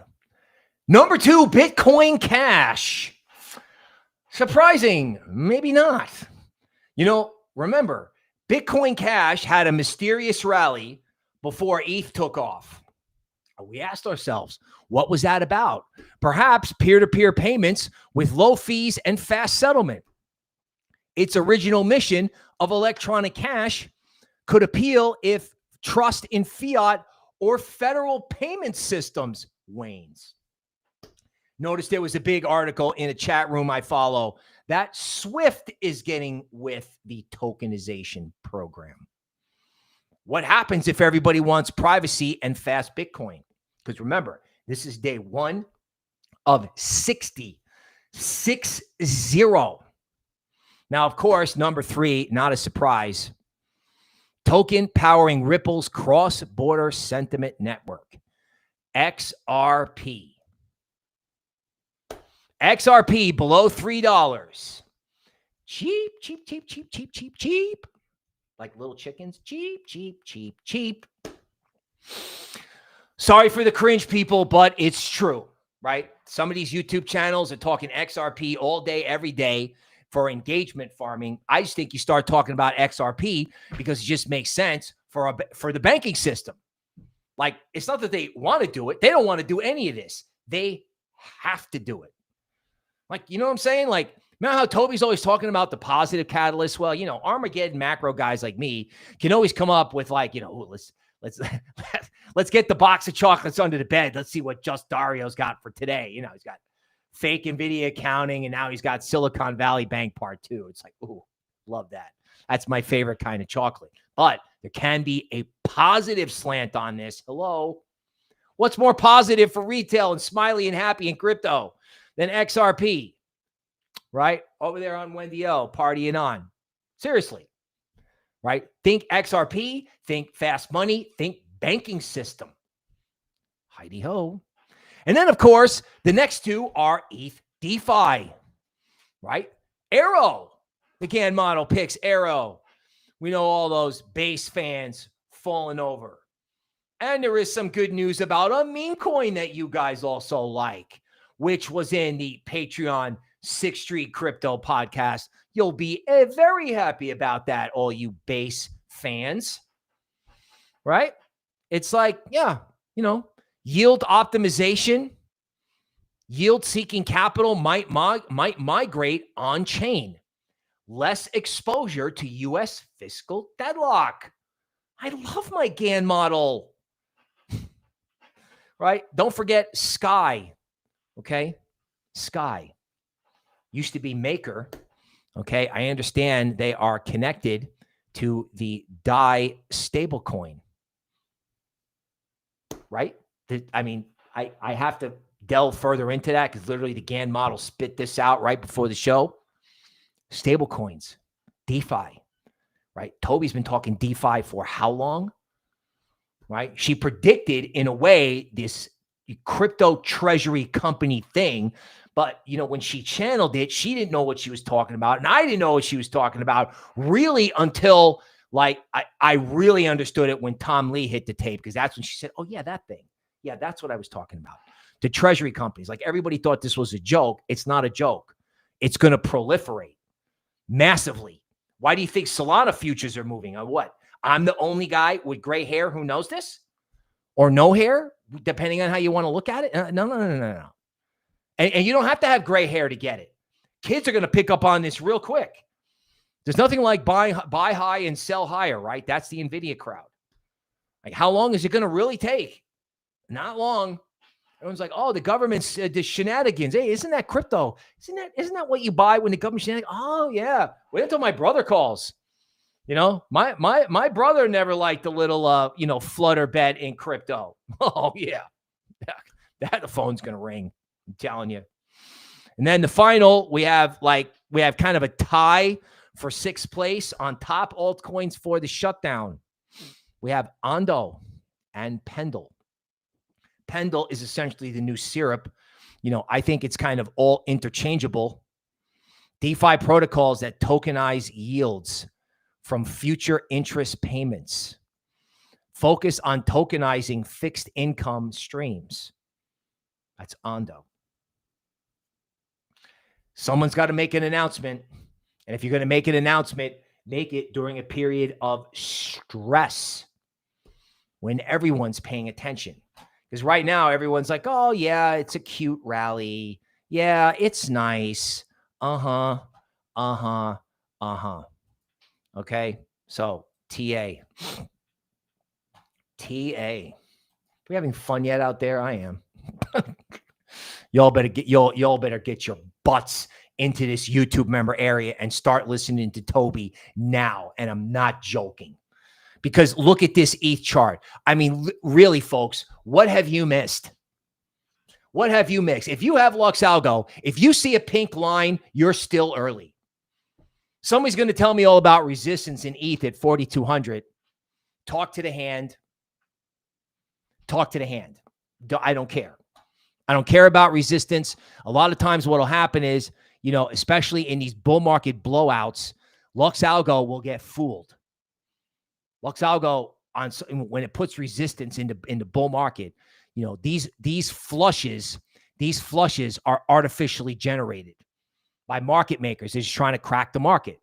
Number 2, Bitcoin Cash. Surprising, maybe not. You know, remember, Bitcoin Cash had a mysterious rally before ETH took off. We asked ourselves, what was that about? Perhaps peer-to-peer payments with low fees and fast settlement. Its original mission of electronic cash could appeal if trust in fiat or federal payment systems wanes. Notice there was a big article in a chat room I follow that Swift is getting with the tokenization program. What happens if everybody wants privacy and fast Bitcoin? Because remember, this is day 1 of 60. 60. Now, of course, number 3, not a surprise. Token powering Ripple's cross-border sentiment network, XRP. XRP below $3. Cheap, cheap, cheap, cheap, cheap, cheap, cheap. Like little chickens. Cheap, cheap, cheap, cheap. Sorry for the cringe, people, but it's true, right? Some of these YouTube channels are talking XRP all day, every day for engagement farming. I just think you start talking about XRP because it just makes sense for the banking system. Like, it's not that they want to do it. They don't want to do any of this. They have to do it. Like, you know what I'm saying? Like, remember how Toby's always talking about the positive catalyst? Well, you know, Armageddon macro guys like me can always come up with like, you know, let's get the box of chocolates under the bed. Let's see what Just Dario's got for today. You know, he's got fake NVIDIA accounting, and now he's got Silicon Valley Bank Part 2. It's like, ooh, love that. That's my favorite kind of chocolate. But there can be a positive slant on this. Hello? What's more positive for retail and smiley and happy in crypto than XRP, right? Over there on Wendy O, partying on. Seriously, right? Think XRP, think fast money, think banking system. Heidi ho. And then, of course, the next 2 are ETH DeFi, right? Arrow, the Gann model picks Arrow. We know all those base fans falling over. And there is some good news about a meme coin that you guys also like, which was in the Patreon 6th Street Crypto podcast. You'll be very happy about that, all you base fans, right? It's like, yeah, you know, yield optimization, yield-seeking capital might migrate on-chain. Less exposure to U.S. fiscal deadlock. I love my Gann model, right? Don't forget Sky. Okay, Sky used to be Maker. Okay, I understand they are connected to the DAI stablecoin, right? I mean, I have to delve further into that because literally the Gann model spit this out right before the show. Stablecoins, DeFi, right? Toby's been talking DeFi for how long, right? She predicted in a way this crypto treasury company thing, but you know, when she channeled it, she didn't know what she was talking about, and I didn't know what she was talking about really until like I really understood it when Tom Lee hit the tape, because that's when she said, oh yeah, that thing, yeah, that's what I was talking about. The treasury companies, like everybody thought this was a joke. It's not a joke. It's going to proliferate massively. Why do you think Solana futures are moving? What? I'm the only guy with gray hair who knows this, or no hair, depending on how you want to look at it. No. And you don't have to have gray hair to get it. Kids are going to pick up on this real quick. There's nothing like buy high and sell higher, right? That's the NVIDIA crowd. Like, how long is it going to really take? Not long. Everyone's like, oh, the government's the shenanigans. Hey, isn't that crypto? Isn't that what you buy when the government shenanigans? Oh, yeah. Wait until my brother calls. You know, my brother never liked the little, flutter bet in crypto. Oh, yeah. That the phone's going to ring. I'm telling you. And then the final, we have kind of a tie for 6th place on top altcoins for the shutdown. We have Ondo and Pendle. Pendle is essentially the new syrup. You know, I think it's kind of all interchangeable. DeFi protocols that tokenize yields from future interest payments. Focus on tokenizing fixed income streams. That's Ondo. Someone's got to make an announcement. And if you're going to make an announcement, make it during a period of stress when everyone's paying attention. Because right now, everyone's like, oh, yeah, it's a cute rally. Yeah, it's nice. Uh-huh. Okay, so TA. We having fun yet out there? I am. Y'all better get your butts into this YouTube member area and start listening to Toby now. And I'm not joking, because look at this ETH chart. I mean, really, folks, what have you missed? What have you missed? If you have LuxAlgo, if you see a pink line, you're still early. Somebody's going to tell me all about resistance in ETH at 4,200. Talk to the hand. Talk to the hand. I don't care. I don't care about resistance. A lot of times what will happen is, you know, especially in these bull market blowouts, LuxAlgo will get fooled. LuxAlgo, when it puts resistance in the bull market, you know, these flushes are artificially generated by market makers. They're just trying to crack the market.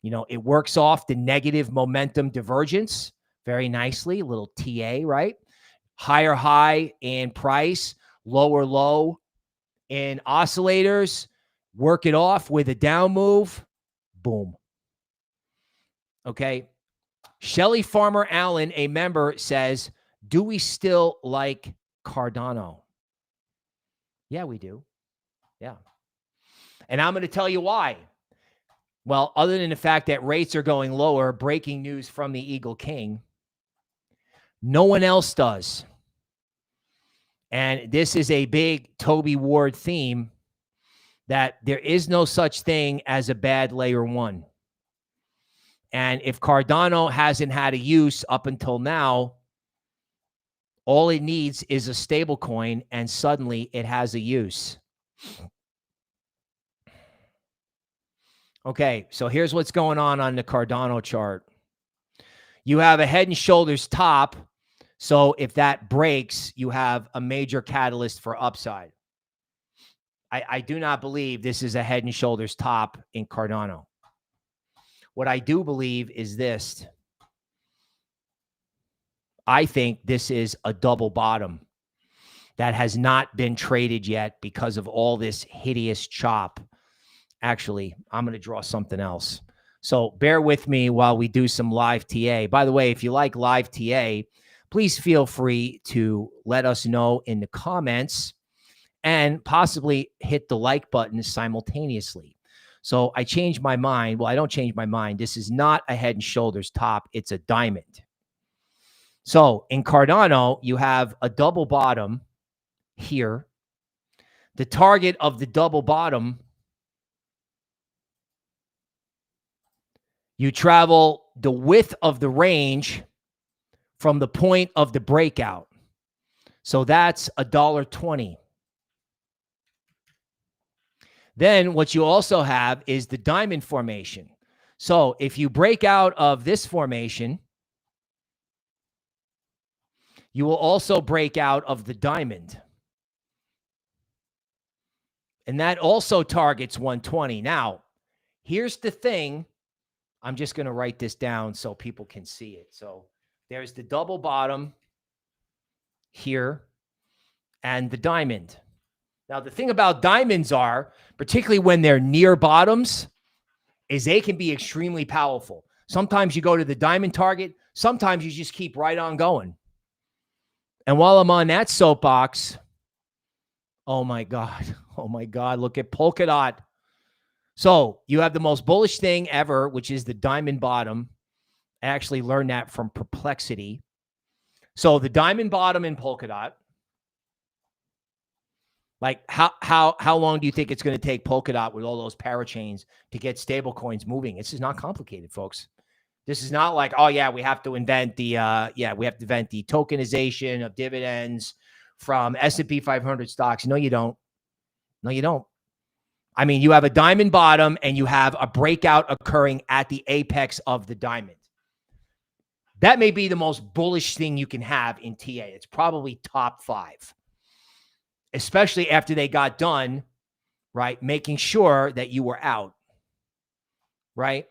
You know, it works off the negative momentum divergence very nicely. A little TA, right? Higher high in price, lower low in oscillators. Work it off with a down move. Boom. Okay. Shelly Farmer Allen, a member, says, do we still like Cardano? Yeah, we do. Yeah. And I'm going to tell you why. Well, other than the fact that rates are going lower, breaking news from the Eagle King, no one else does. And this is a big Toby Ward theme, that there is no such thing as a bad layer one. And if Cardano hasn't had a use up until now, all it needs is a stable coin, and suddenly it has a use. Okay, so here's what's going on the Cardano chart. You have a head and shoulders top. So if that breaks, you have a major catalyst for upside. I do not believe this is a head and shoulders top in Cardano. What I do believe is this. I think this is a double bottom that has not been traded yet because of all this hideous chop. Actually, I'm going to draw something else. So bear with me while we do some live TA. By the way, if you like live TA, please feel free to let us know in the comments and possibly hit the like button simultaneously. So I changed my mind. Well, I don't change my mind. This is not a head and shoulders top. It's a diamond. So in Cardano, you have a double bottom here. The target of the double bottom, you travel the width of the range from the point of the breakout. So that's $1.20. Then what you also have is the diamond formation. So if you break out of this formation, you will also break out of the diamond. And that also targets 120. Now, here's the thing. I'm just going to write this down so people can see it. So there's the double bottom here and the diamond. Now, the thing about diamonds are, particularly when they're near bottoms, is they can be extremely powerful. Sometimes you go to the diamond target. Sometimes you just keep right on going. And while I'm on that soapbox, oh my God, look at Polkadot. So you have the most bullish thing ever, which is the diamond bottom. I actually learned that from Perplexity. So the diamond bottom in Polkadot. Like how long do you think it's going to take Polkadot with all those parachains to get stable coins moving? This is not complicated, folks. This is not like, oh yeah, we have to invent the tokenization of dividends from S&P 500 stocks. No, you don't. No, you don't. I mean, you have a diamond bottom and you have a breakout occurring at the apex of the diamond. That may be the most bullish thing you can have in TA. It's probably top 5, especially after they got done, right? Making sure that you were out, right?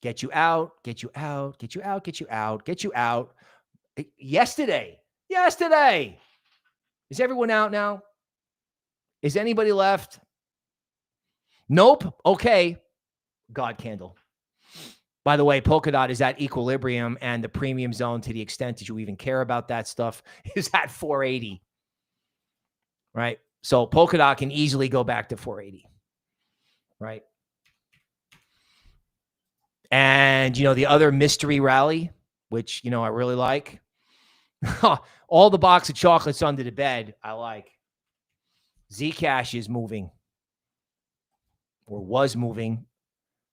Get you out, get you out, get you out, get you out, get you out. Yesterday. Is everyone out now? Is anybody left? Nope. Okay. God candle. By the way, Polkadot is at equilibrium, and the premium zone, to the extent that you even care about that stuff, is at 480. Right? So Polkadot can easily go back to 480. Right? And, the other mystery rally, which, I really like. All the box of chocolates under the bed, I like. Zcash is moving. Or was moving.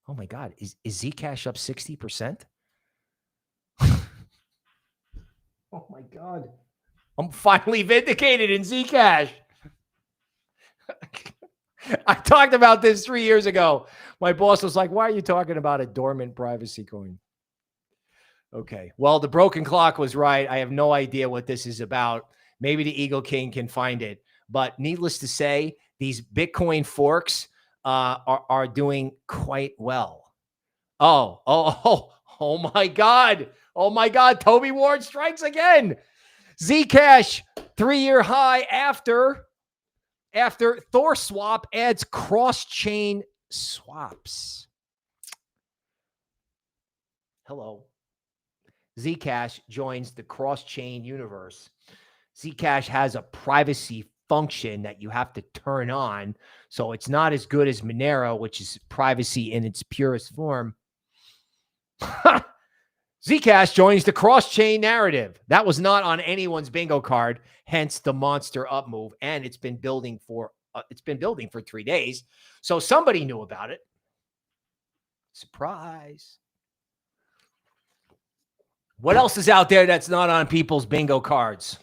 Oh my God, is Zcash up 60%? Oh my God. I'm finally vindicated in Zcash. I talked about this 3 years ago. My boss was like, why are you talking about a dormant privacy coin? Okay. Well, the broken clock was right. I have no idea what this is about. Maybe the Eagle King can find it. But needless to say, these Bitcoin forks are doing quite well. Oh my God. Oh my God. Toby Ward strikes again. Zcash 3-year high after ThorSwap adds cross-chain swaps. Hello. Zcash joins the cross-chain universe. Zcash has a privacy function that you have to turn on. So it's not as good as Monero, which is privacy in its purest form. Zcash joins the cross-chain narrative. That was not on anyone's bingo card, hence the monster up move. And it's been building for 3 days. So somebody knew about it. Surprise. What else is out there that's not on people's bingo cards?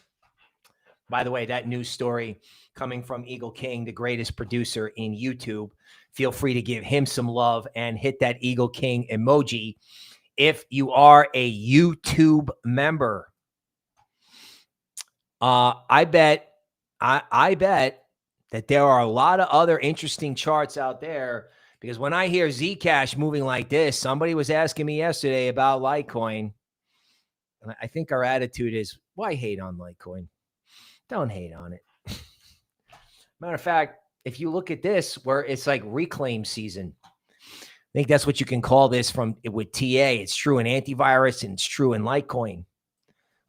By the way, that news story coming from Eagle King, the greatest producer in YouTube. Feel free to give him some love and hit that Eagle King emoji if you are a YouTube member. I bet that there are a lot of other interesting charts out there, because when I hear Zcash moving like this, somebody was asking me yesterday about Litecoin. And I think our attitude is, why hate on Litecoin? Don't hate on it. Matter of fact, if you look at this, where it's like reclaim season, I think that's what you can call this with TA. It's true in Aintivirus and it's true in Litecoin.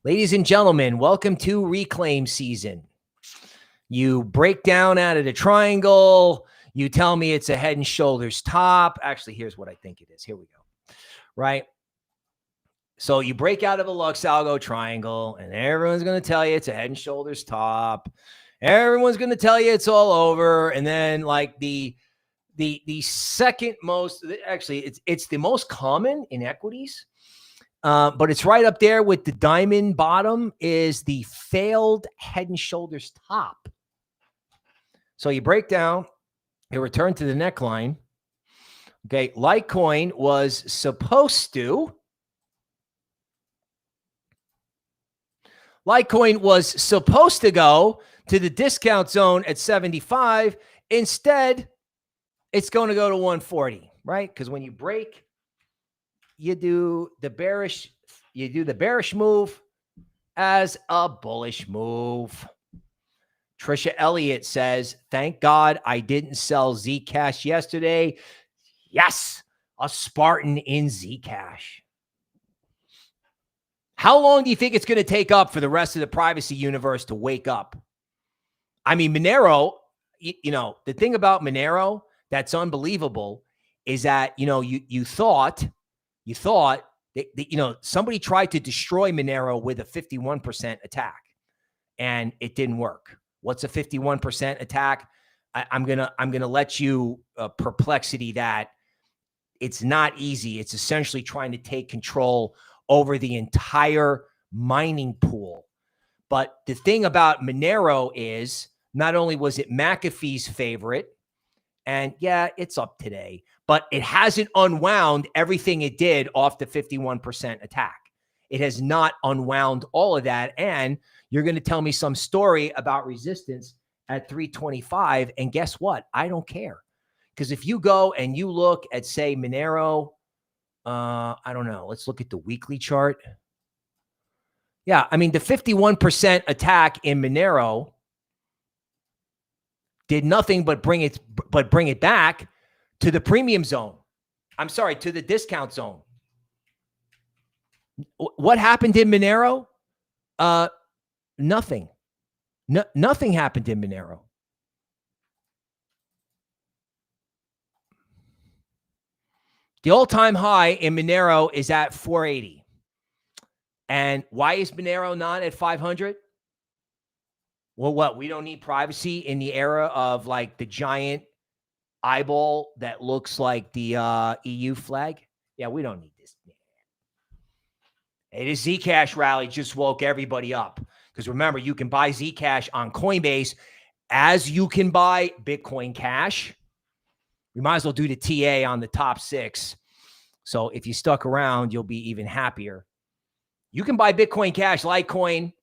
Ladies and gentlemen, welcome to reclaim season. You break down out of the triangle. You tell me it's a head and shoulders top. Actually, here's what I think it is. Here we go. Right? So you break out of a LuxAlgo triangle, and everyone's going to tell you it's a head and shoulders top. Everyone's going to tell you it's all over. And then like the second most, actually it's the most common in equities, but it's right up there with the diamond bottom, is the failed head and shoulders top. So you break down, you return to the neckline. Okay. Litecoin was supposed to go to the discount zone at 75. Instead, it's going to go to 140, right? Because when you break, you do the bearish move as a bullish move. Trisha Elliott says, thank God I didn't sell Zcash yesterday. Yes, a Spartan in Zcash. How long do you think it's going to take up for the rest of the privacy universe to wake up? I mean, Monero, the thing about Monero that's unbelievable is that, you thought that, somebody tried to destroy Monero with a 51% attack, and it didn't work. What's a 51% attack? I'm going to let you perplexity that it's not easy. It's essentially trying to take control over the entire mining pool. But the thing about Monero is, not only was it McAfee's favorite, and yeah, it's up today, but it hasn't unwound everything it did off the 51% attack. It has not unwound all of that. And you're going to tell me some story about resistance at 325. And guess what? I don't care. Because if you go and you look at, say, Monero, I don't know. Let's look at the weekly chart. Yeah, I mean, the 51% attack in Monero did nothing but bring it back to the premium zone. I'm sorry, to the discount zone. What happened in Monero? Nothing. Nothing happened in Monero. The all-time high in Monero is at 480. And why is Monero not at 500? Well, what? We don't need privacy in the era of like the giant eyeball that looks like the EU flag? Yeah, we don't need this. Hey, this Zcash rally just woke everybody up. Because remember, you can buy Zcash on Coinbase as you can buy Bitcoin Cash. We might as well do the TA on the top 6. So if you stuck around, you'll be even happier. You can buy Bitcoin Cash, Litecoin,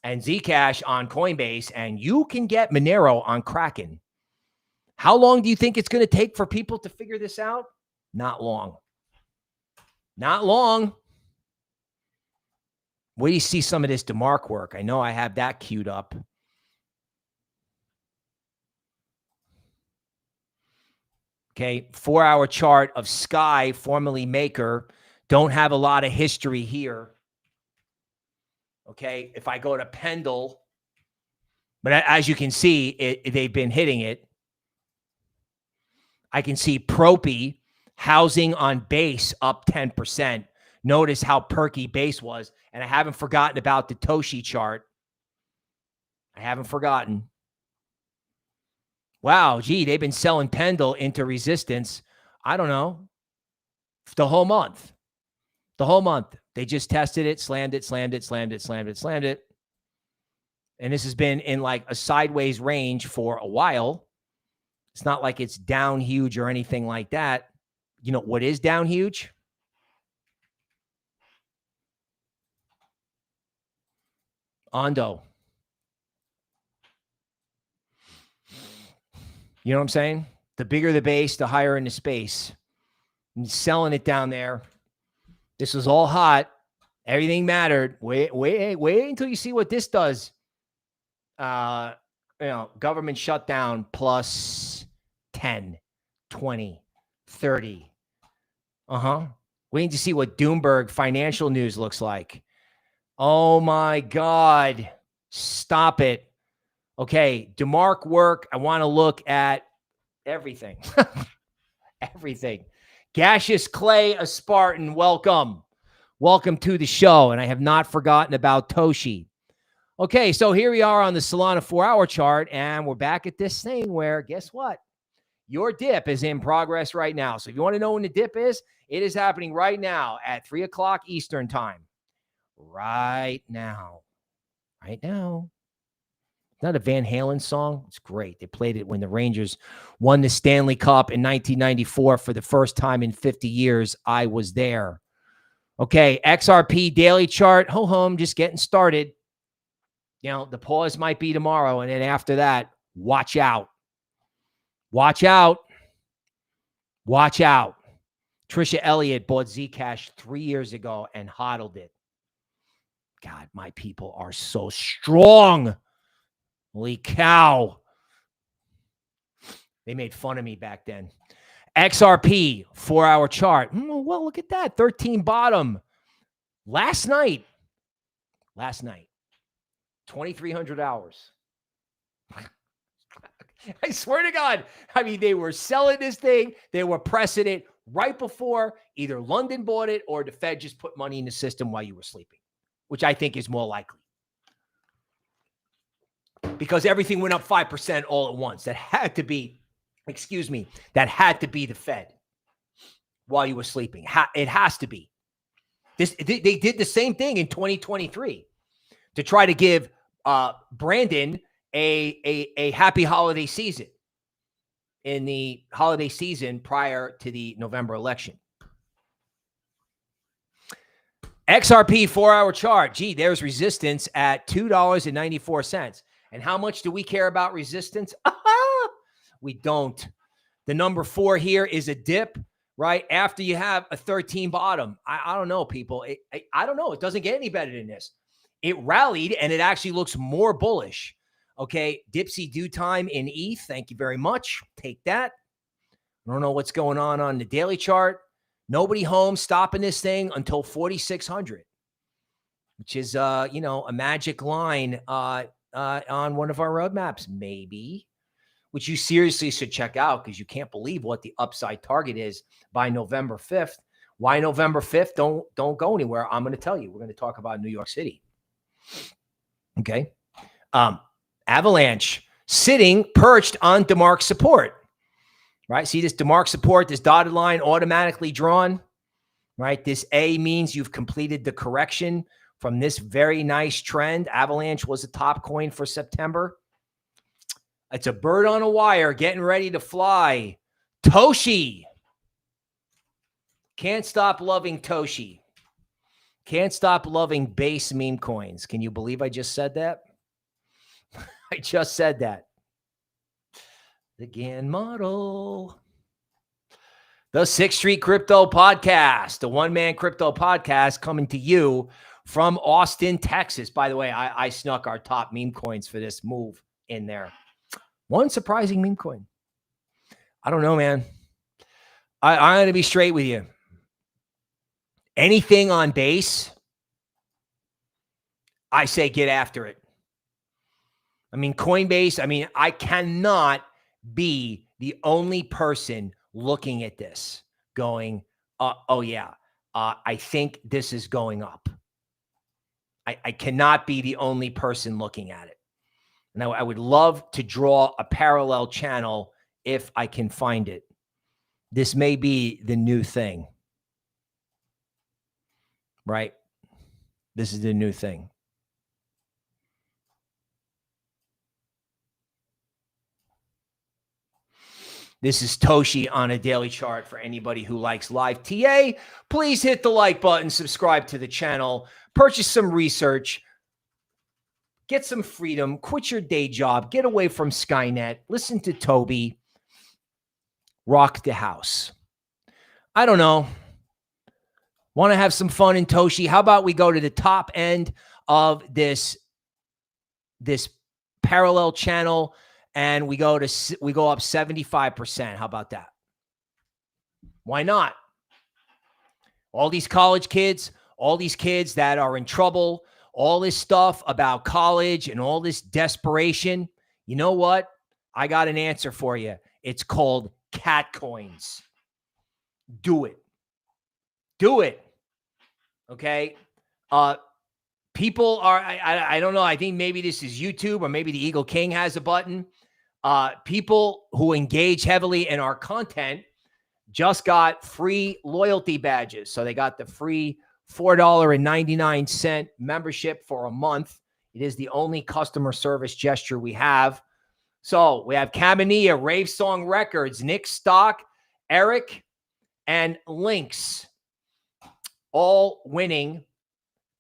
and Zcash on Coinbase, and you can get Monero on Kraken. How long do you think it's going to take for people to figure this out? Not long. Not long. Where do you see some of this DeMark work? I know I have that queued up. Okay, 4-hour chart of Sky, formerly Maker. Don't have a lot of history here. Okay, if I go to Pendle, but as you can see, they've been hitting it. I can see Propy, housing on base up 10%. Notice how perky base was. And I haven't forgotten about the Toshi chart. I haven't forgotten. Wow, gee, they've been selling Pendle into resistance. I don't know. The whole month. The whole month. They just tested it, slammed it, slammed it, slammed it, slammed it, slammed it. And this has been in like a sideways range for a while. It's not like it's down huge or anything like that. You know what is down huge? Ondo. You know what I'm saying? The bigger the base, the higher in the space. And selling it down there. This was all hot. Everything mattered. Wait until you see what this does. Government shutdown plus 10, 20, 30. Waiting to see what Doomberg financial news looks like. Oh my God. Stop it. Okay. DeMark work. I want to look at everything. Everything. Gaseous Clay, a Spartan, welcome. Welcome to the show. And I have not forgotten about Toshi. Okay, so here we are on the Solana 4-hour chart, and we're back at this thing where, guess what? Your dip is in progress right now. So if you want to know when the dip is, it is happening right now at 3 o'clock Eastern time. Right now. Right now. It's not a Van Halen song. It's great. They played it when the Rangers won the Stanley Cup in 1994 for the first time in 50 years. I was there. Okay, XRP daily chart. Ho-hum, just getting started. You know, the pause might be tomorrow, and then after that, watch out. Watch out. Watch out. Trisha Elliott bought Zcash 3 years ago and hodled it. God, my people are so strong. Holy cow. They made fun of me back then. XRP, 4-hour chart. Well, look at that. 13 bottom. Last night, 2,300 hours. I swear to God. I mean, they were selling this thing. They were pressing it right before either London bought it or the Fed just put money in the system while you were sleeping, which I think is more likely. Because everything went up 5% all at once. That had to be, that had to be the Fed while you were sleeping. It has to be. They did the same thing in 2023 to try to give Brandon a happy holiday season in the holiday season prior to the November election. XRP 4-hour chart. Gee, there's resistance at $2.94. And how much do we care about resistance? We don't. The number 4 here is a dip, right? After you have a 13 bottom. I don't know, people. I don't know. It doesn't get any better than this. It rallied, and it actually looks more bullish. Okay, Dipsy do time in ETH. Thank you very much. Take that. I don't know what's going on the daily chart. Nobody home stopping this thing until 4,600, which is, you know, a magic line on one of our roadmaps, maybe, which you seriously should check out because you can't believe what the upside target is by November 5th. Why November 5th? Don't go anywhere. I'm going to tell you. We're going to talk about New York City. Okay. Avalanche sitting perched on DeMark support. Right? See this DeMark support, this dotted line automatically drawn, right? This A means you've completed the correction from this very nice trend. Avalanche was a top coin for September. It's a bird on a wire getting ready to fly. Toshi. Can't stop loving Toshi. Can't stop loving base meme coins. Can you believe I just said that? I just said that. The Gann model. The 6th Street Crypto Podcast, the one-man crypto podcast coming to you from Austin, Texas. By the way, I snuck our top meme coins for this move in there. One surprising meme coin. I don't know, man. I'm going to be straight with you. Anything on base, I say get after it. I mean, Coinbase, I mean, I cannot be the only person looking at this going, oh yeah, I think this is going up. I cannot be the only person looking at it. And I would love to draw a parallel channel if I can find it. This may be the new thing, right? This is the new thing. This is Toshi on a daily chart for anybody who likes live TA. Please hit the like button, subscribe to the channel, purchase some research, get some freedom, quit your day job, get away from Skynet, listen to Toby, rock the house. I don't know. Want to have some fun in Toshi? How about we go to the top end of this parallel channel and we go up 75%. How about that? Why not? All these college kids, all these kids that are in trouble, all this stuff about college and all this desperation. You know what? I got an answer for you. It's called cat coins. Do it. Do it. Okay. People are, I don't know. I think maybe this is YouTube or maybe the Eagle King has a button. People who engage heavily in our content just got free loyalty badges. So they got the free $4.99 membership for a month. It is the only customer service gesture we have. So we have Caminilla, Rave Song Records, Nick Stock, Eric, and Lynx, all winning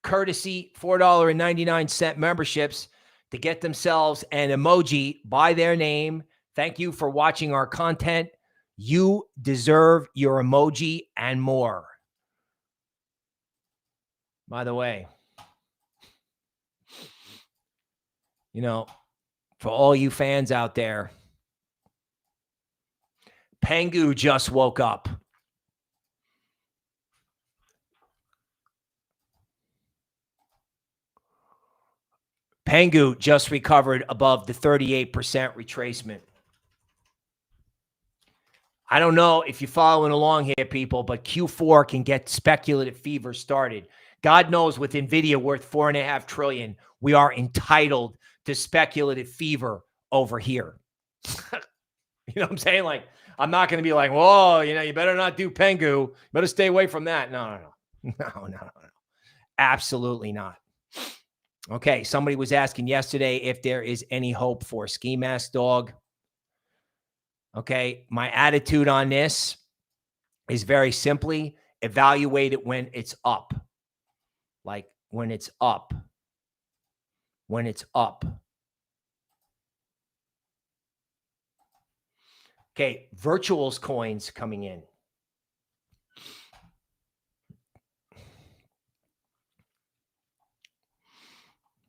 courtesy $4.99 memberships to get themselves an emoji by their name. Thank you for watching our content. You deserve your emoji and more. By the way, you know, for all you fans out there, Pengu just woke up. Pengu just recovered above the 38% retracement. I don't know if you're following along here, people, but Q4 can get speculative fever started. God knows with NVIDIA worth $4.5 trillion, we are entitled to speculative fever over here. You know what I'm saying? Like, I'm not going to be like, whoa, you know, you better not do Pengu. You better stay away from that. No. Absolutely not. Okay, somebody was asking yesterday if there is any hope for Ski Mask Dog. Okay, my attitude on this is very simply evaluate it when it's up. like when it's up. When it's up. Okay, Virtuals coins coming in.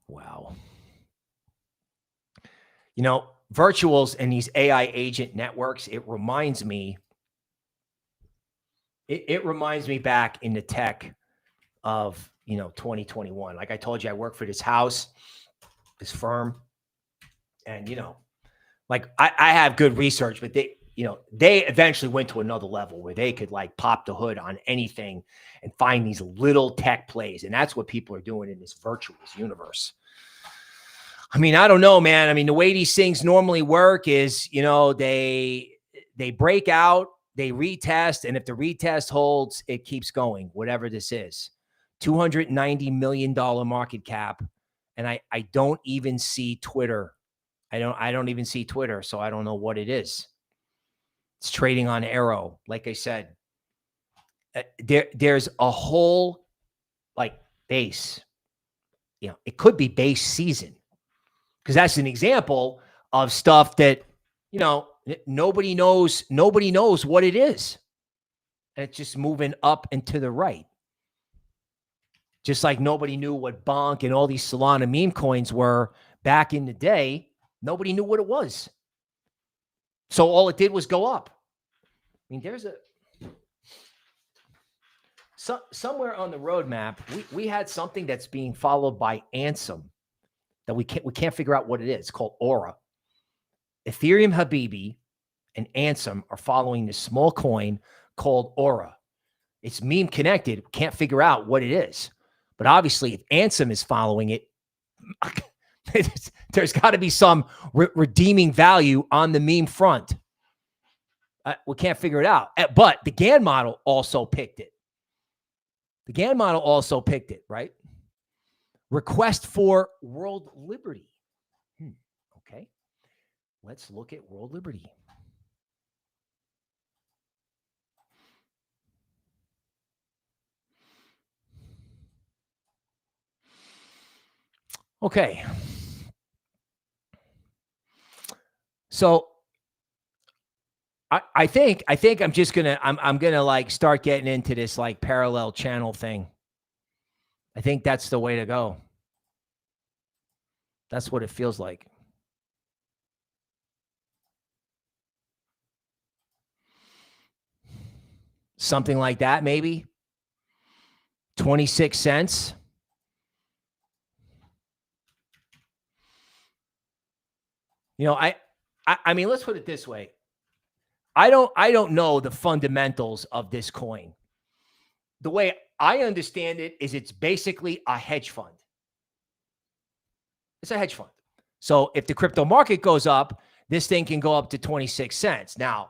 Wow. You know, Virtuals and these AI agent networks, it reminds me back in the tech of, 2021. Like I told you, I work for this house, this firm, and, like I have good research, but they eventually went to another level where they could like pop the hood on anything and find these little tech plays. And that's what people are doing in this Virtuals universe. I mean, I don't know, man. I mean, the way these things normally work is, they break out, they retest, and if the retest holds, it keeps going, whatever this is. $290 million market cap. And I don't even see Twitter. I don't even see Twitter, so I don't know what it is. It's trading on Arrow. Like I said, there's a whole like base. It could be base season, because that's an example of stuff that, nobody knows what it is. And it's just moving up and to the right. Just like nobody knew what Bonk and all these Solana meme coins were back in the day. Nobody knew what it was. So all it did was go up. I mean, there's somewhere on the roadmap, we had something that's being followed by Ansem that we can't figure out what it is. It's called Aura. Ethereum Habibi and Ansem are following this small coin called Aura. It's meme connected. Can't figure out what it is. But obviously, if Ansem is following it, there's got to be some redeeming value on the meme front. We can't figure it out. But the Gann model also picked it. The Gann model also picked it, right? Request for World Liberty. Okay. Let's look at World Liberty. Okay. So I think I'm just gonna I'm gonna like start getting into this like parallel channel thing. I think that's the way to go. That's what it feels like. Something like that, maybe 26 cents. I mean, let's put it this way. I don't know the fundamentals of this coin. The way I understand it is it's basically a hedge fund. It's a hedge fund. So if the crypto market goes up, this thing can go up to 26 cents. Now,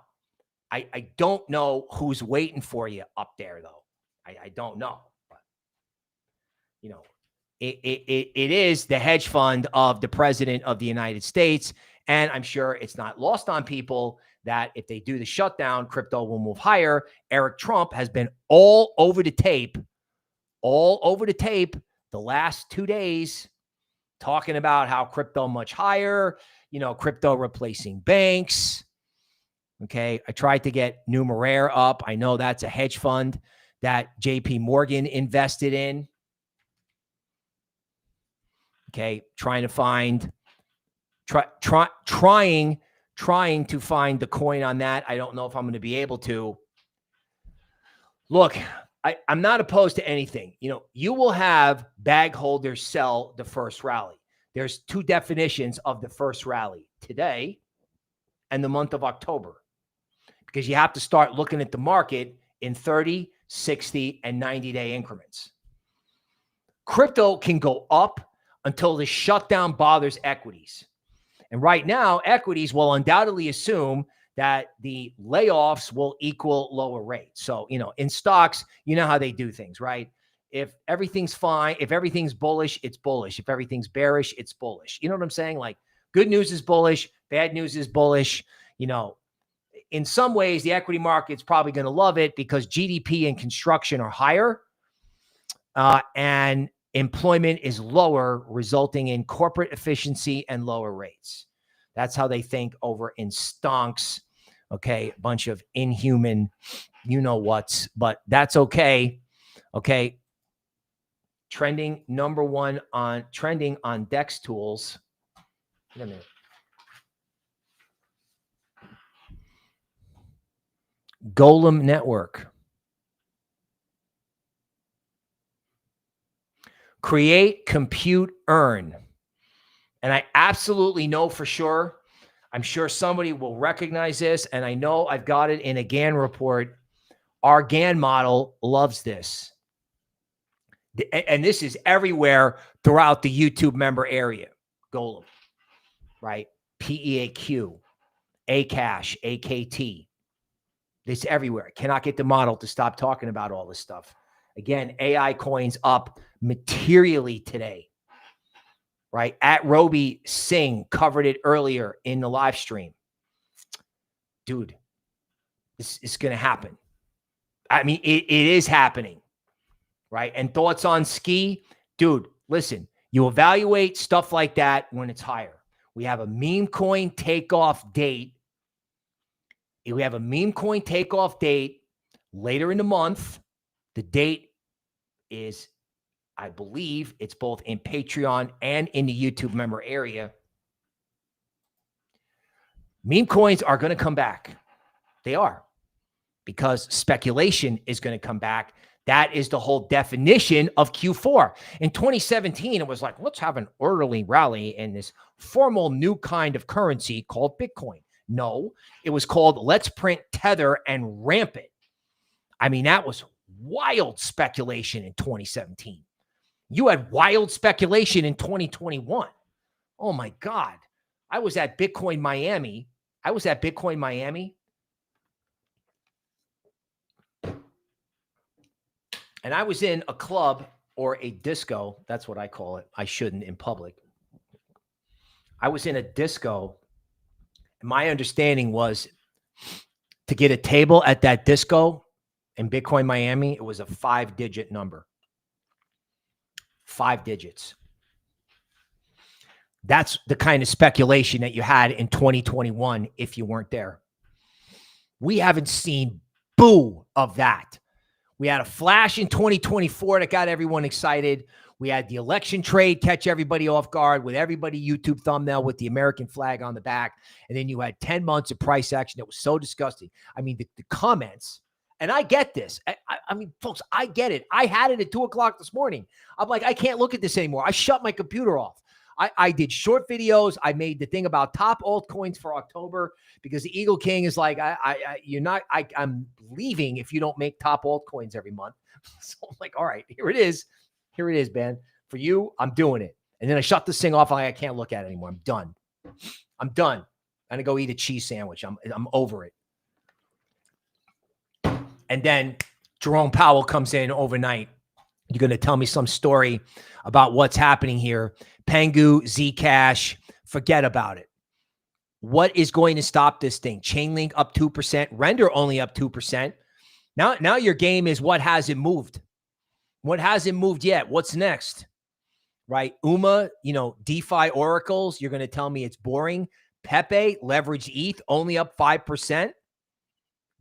I don't know who's waiting for you up there, though. I don't know. But, it is the hedge fund of the president of the United States. And I'm sure it's not lost on people that if they do the shutdown, crypto will move higher. Eric Trump has been all over the tape the last 2 days, talking about how crypto much higher, crypto replacing banks. Okay. I tried to get Numeraire up. I know that's a hedge fund that JP Morgan invested in. Okay. Trying to find the coin on that. I don't know if I'm going to be able to. Look, I'm not opposed to anything. You will have bag holders sell the first rally. There's two definitions of the first rally: today and the month of October, because you have to start looking at the market in 30, 60, and 90-day increments. Crypto can go up until the shutdown bothers equities. And right now, equities will undoubtedly assume that the layoffs will equal lower rates. So, in stocks, you know how they do things, right? If everything's fine, if everything's bullish, it's bullish. If everything's bearish, it's bullish. You know what I'm saying? Like, good news is bullish, bad news is bullish. In some ways, the equity market's probably going to love it because GDP and construction are higher. And employment is lower, resulting in corporate efficiency and lower rates. That's how they think over in stonks. Okay, a bunch of inhuman, you know what's, but that's okay. Okay, trending number one on trending on DEX tools. Wait a minute. Golem Network. Create, compute, earn. And I absolutely know for sure, I'm sure somebody will recognize this, and I know I've got it in a Gann report. Our Gann model loves this. And this is everywhere throughout the YouTube member area. Golem, right? PEAQ, ACash, AKT. It's everywhere. Cannot get the model to stop talking about all this stuff. Again, AI coins up materially today, right? At Roby Singh covered it earlier in the live stream. Dude, this is going to happen. I mean, it is happening, right? And thoughts on SKY? Dude, listen, you evaluate stuff like that when it's higher. We have a meme coin takeoff date. We have a meme coin takeoff date later in the month. The date is, I believe, it's both in Patreon and in the YouTube member area. Meme coins are going to come back. They are. Because speculation is going to come back. That is the whole definition of Q4. In 2017, it was like, let's have an orderly rally in this formal new kind of currency called Bitcoin. No, it was called let's print Tether and ramp it. I mean, that was wild speculation in 2017. You had wild speculation in 2021. Oh my God. I was at Bitcoin Miami. And I was in a club or a disco. That's what I call it. I shouldn't in public. I was in a disco. And my understanding was to get a table at that disco in Bitcoin Miami, it was a 5-digit number. 5 digits. That's the kind of speculation that you had in 2021 if you weren't there. We haven't seen boo of that. We had a flash in 2024 that got everyone excited. We had the election trade catch everybody off guard with everybody YouTube thumbnail with the American flag on the back. And then you had 10 months of price action that was so disgusting. I mean, the comments, and I get this. I mean, folks, I get it. I had it at 2 o'clock this morning. I'm like, I can't look at this anymore. I shut my computer off. I did short videos. I made the thing about top altcoins for October because the Eagle King is like, I'm leaving if you don't make top altcoins every month. So I'm like, all right, here it is. Here it is, man. For you, I'm doing it. And then I shut this thing off. I can't look at it anymore. I'm done. I'm going to go eat a cheese sandwich. I'm over it. And then Jerome Powell comes in overnight. You're going to tell me some story about what's happening here. Pengu, Zcash, forget about it. What is going to stop this thing? Chainlink up 2%, Render only up 2%. Now your game is what hasn't moved. What hasn't moved yet? What's next? Right? UMA, DeFi oracles, you're going to tell me it's boring. Pepe, leveraged ETH, only up 5%.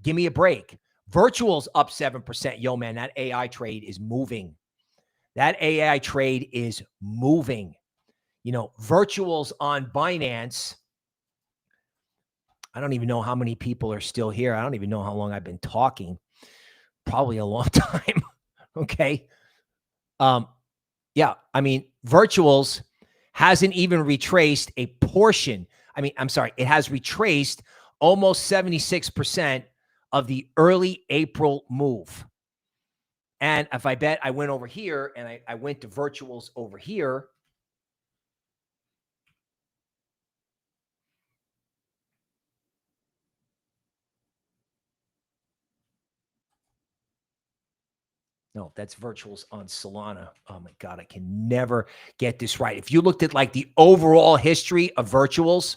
Give me a break. Virtuals up 7%. Yo, man, that AI trade is moving. That AI trade is moving. Virtuals on Binance. I don't even know how many people are still here. I don't even know how long I've been talking. Probably a long time. Okay. Yeah. I mean, Virtuals hasn't even retraced a portion. It has retraced almost 76% of the early April move. And if I bet I went over here and I went to Virtuals over here, no, that's Virtuals on Solana. Oh my God, I can never get this right. If you looked at like the overall history of Virtuals,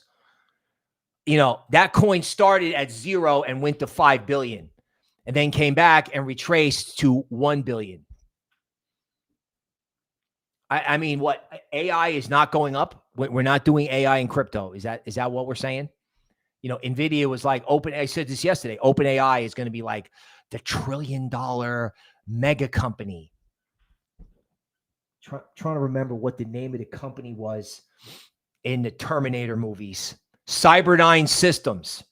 that coin started at 0 and went to 5 billion and then came back and retraced to 1 billion. I mean, what, AI is not going up? We're not doing AI in crypto. Is that what we're saying? You know, NVIDIA was like I said this yesterday, OpenAI is going to be like the $1 trillion mega company. Trying to remember what the name of the company was in the Terminator movies. Cyberdyne Systems.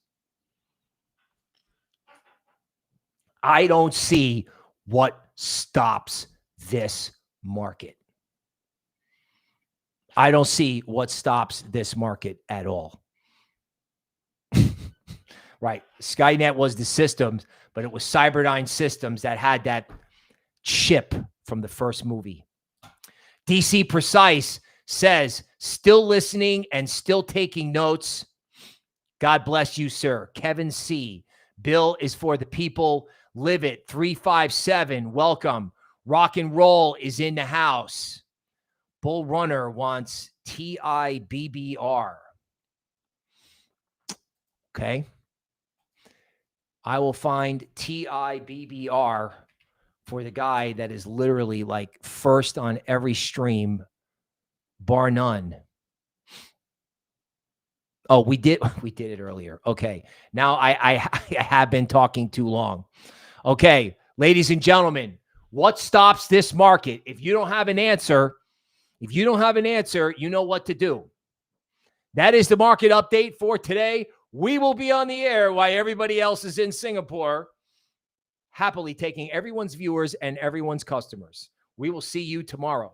I don't see what stops this market. I don't see what stops this market at all. Right. Skynet was the systems, but it was Cyberdyne Systems that had that chip from the first movie. DC Precise says, still listening and still taking notes. God bless you, sir. Kevin C. Bill is for the people. Live it. 357. Welcome. Rock and roll is in the house. Bull Runner wants TIBBR. Okay. I will find TIBBR for the guy that is literally like first on every stream, bar none. Oh, we did it earlier. Okay. Now I have been talking too long. Okay, ladies and gentlemen, what stops this market? If you don't have an answer, you know what to do. That is the market update for today. We will be on the air while everybody else is in Singapore, happily taking everyone's viewers and everyone's customers. We will see you tomorrow.